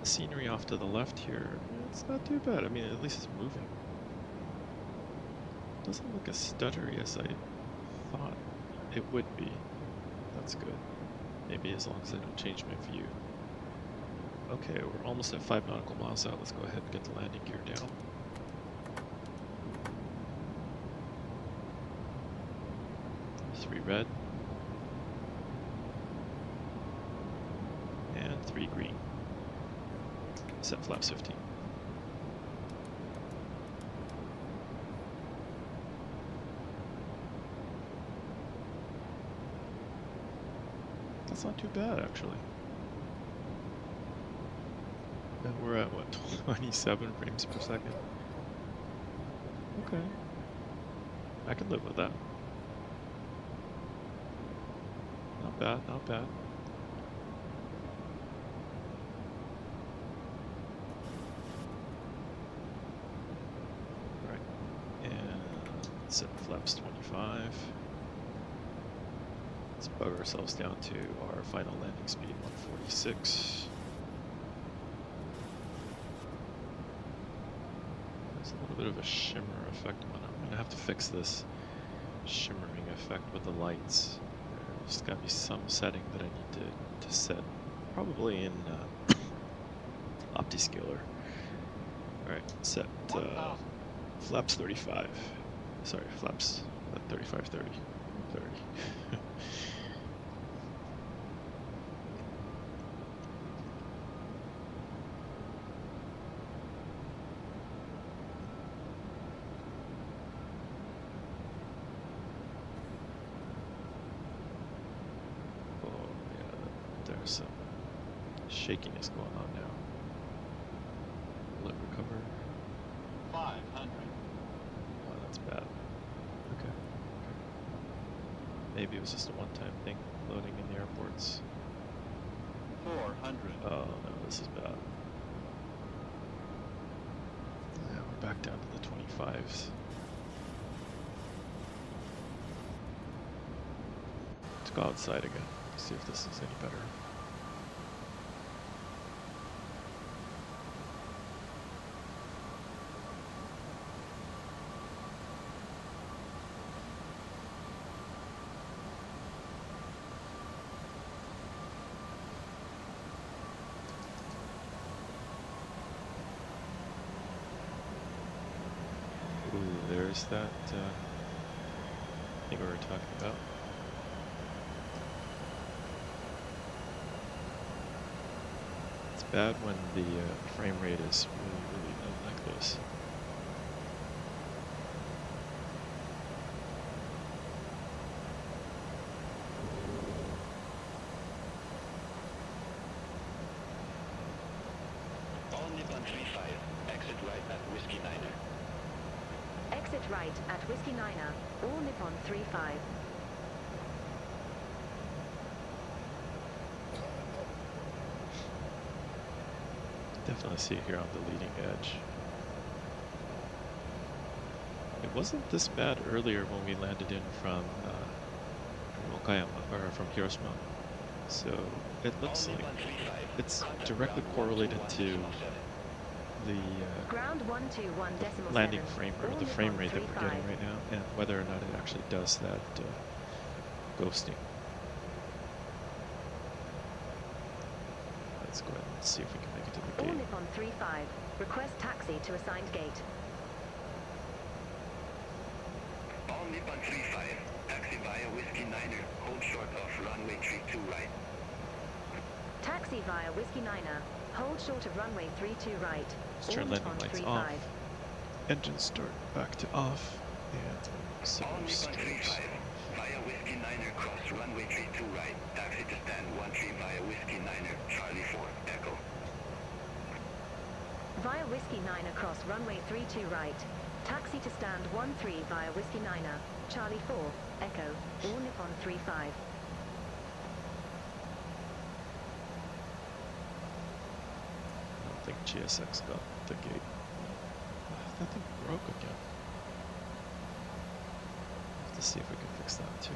The scenery off to the left here, it's not too bad. I mean, at least it's moving. Doesn't look as stuttery as I thought it would be. That's good. Maybe as long as I don't change my view. Okay, we're almost at 5 nautical miles out. Let's go ahead and get the landing gear down. Three red. And 3 green. Set flaps 15. That's not too bad, actually. And we're at, what, 27 frames per second? Okay. I can live with that. Not bad, not bad. Right. And set flaps 25. Let's bug ourselves down to our final landing speed, 146. There's a little bit of a shimmer effect on it. I'm gonna have to fix this shimmering effect with the lights. There's gotta be some setting that I need to set, probably in OptiScaler. Alright, set flaps 35. Sorry, flaps 35, 30. 30. There's some shakiness going on now. Let recover. 500. Oh, that's bad. Okay. Maybe it was just a one-time thing, loading in the airports. 400. Oh no, this is bad. Yeah, we're back down to the 25s. Let's go outside again, see if this is any better. Ooh, there's that thing we were talking about. It's bad when the frame rate is really low like this. On Nippon 35, exit right at Whiskey Niner. Exit right at Whiskey Niner, all Nippon 35. Definitely see it here on the leading edge. It wasn't this bad earlier when we landed in from Okayama, or from Hiroshima. So it looks like it's directly correlated to the Ground 121.7. landing frame, or all the frame Nippon rate that we're 35. getting right now, and whether or not it actually does that ghosting. Let's go ahead and see if we can make it to the All gate. Nippon 35. Request taxi to assigned gate. On Nippon 35, taxi via Whiskey Niner, hold short of runway 32 right. Taxi via Whiskey Niner. Hold short of runway 32 right. Let's All turn landing Nippon lights 35. off. Engine start back to off. And On several Nippon strokes. 35, via Whiskey Niner, cross runway 32 right. Taxi to stand 13 via Whiskey Niner, Charlie 4, Echo. Via Whiskey Niner cross runway 32 right. Taxi to stand 13 via Whiskey Niner, Charlie 4, Echo, all Nippon 35. I don't think GSX got the gate. No. That thing broke again. Have to see if we can fix that too.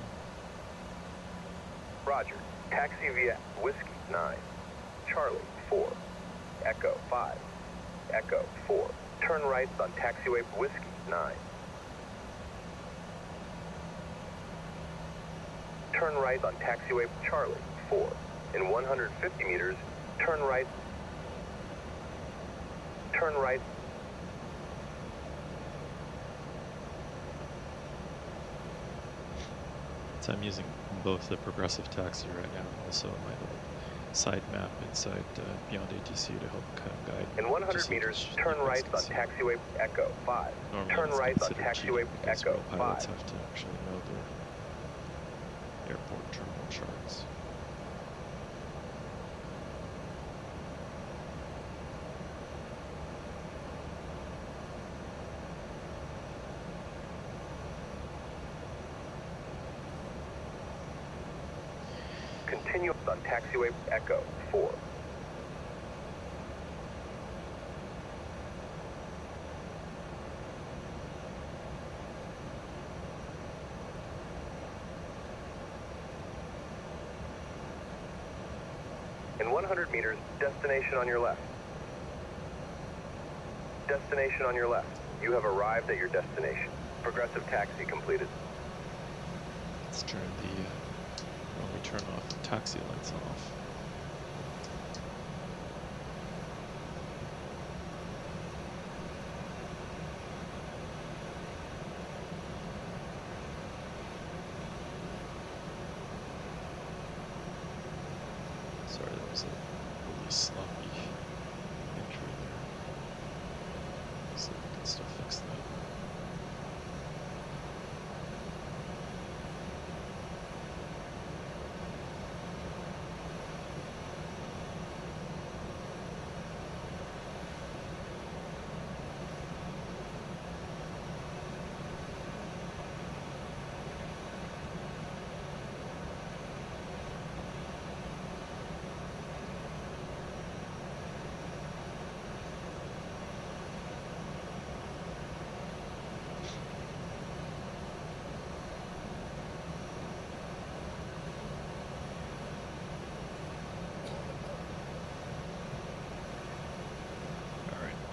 Roger. Taxi via Whiskey 9. Charlie 4. Echo 5. Echo 4. Turn right on taxiway Whiskey 9. Turn right on taxiway Charlie 4. In 150 meters, turn right. Turn right. So I'm using both the progressive taxi right now and also my little side map inside Beyond ATC to help kind of guide. In 100 meters, turn right on taxiway Echo 5. Turn right on taxiway Echo Pilots 5. have to actually know their airport terminal charts. Continue on taxiway Echo 4. In 100 meters, destination on your left. Destination on your left. You have arrived at your destination. Progressive taxi completed. Let's turn the when we turn off the taxi lights off. Sorry, that was a really sloppy entry there. See if we can still fix that.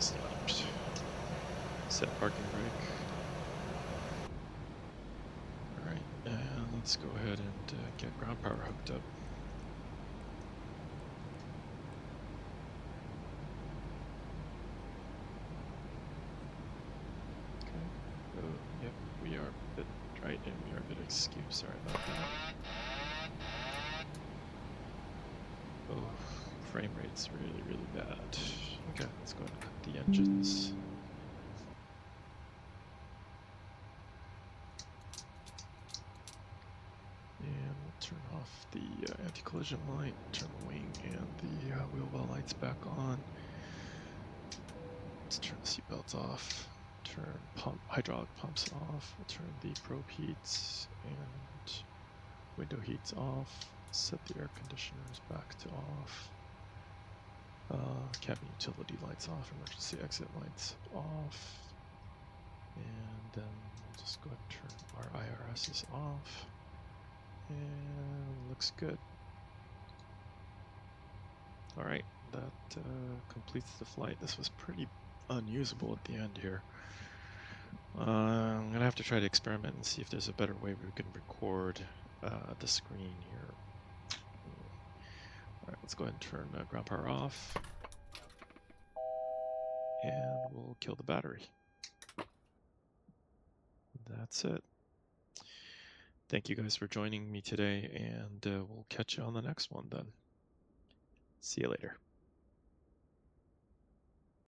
stopped. Set parking brake. Alright, and let's go ahead and get ground power hooked up. Okay. Oh, yep, we are a bit right, and we are a bit askew. Sorry about that. Oh, frame rate's really, really bad. Okay, let's go ahead and cut the engines. And we'll turn off the anti-collision light, turn the wing and the wheel well lights back on. Let's turn the seatbelts off, turn hydraulic pumps off, we'll turn the probe heats and window heats off, set the air conditioners back to off, cabin utility lights off, emergency exit lights off, and then we'll just go ahead and turn our IRSs off. And looks good. All right, that completes the flight. This was pretty unusable at the end here. I'm gonna have to try to experiment and see if there's a better way we can record the screen here. All right, let's go ahead and turn ground power off, and we'll kill the battery. That's it. Thank you guys for joining me today, and we'll catch you on the next one then. See you later.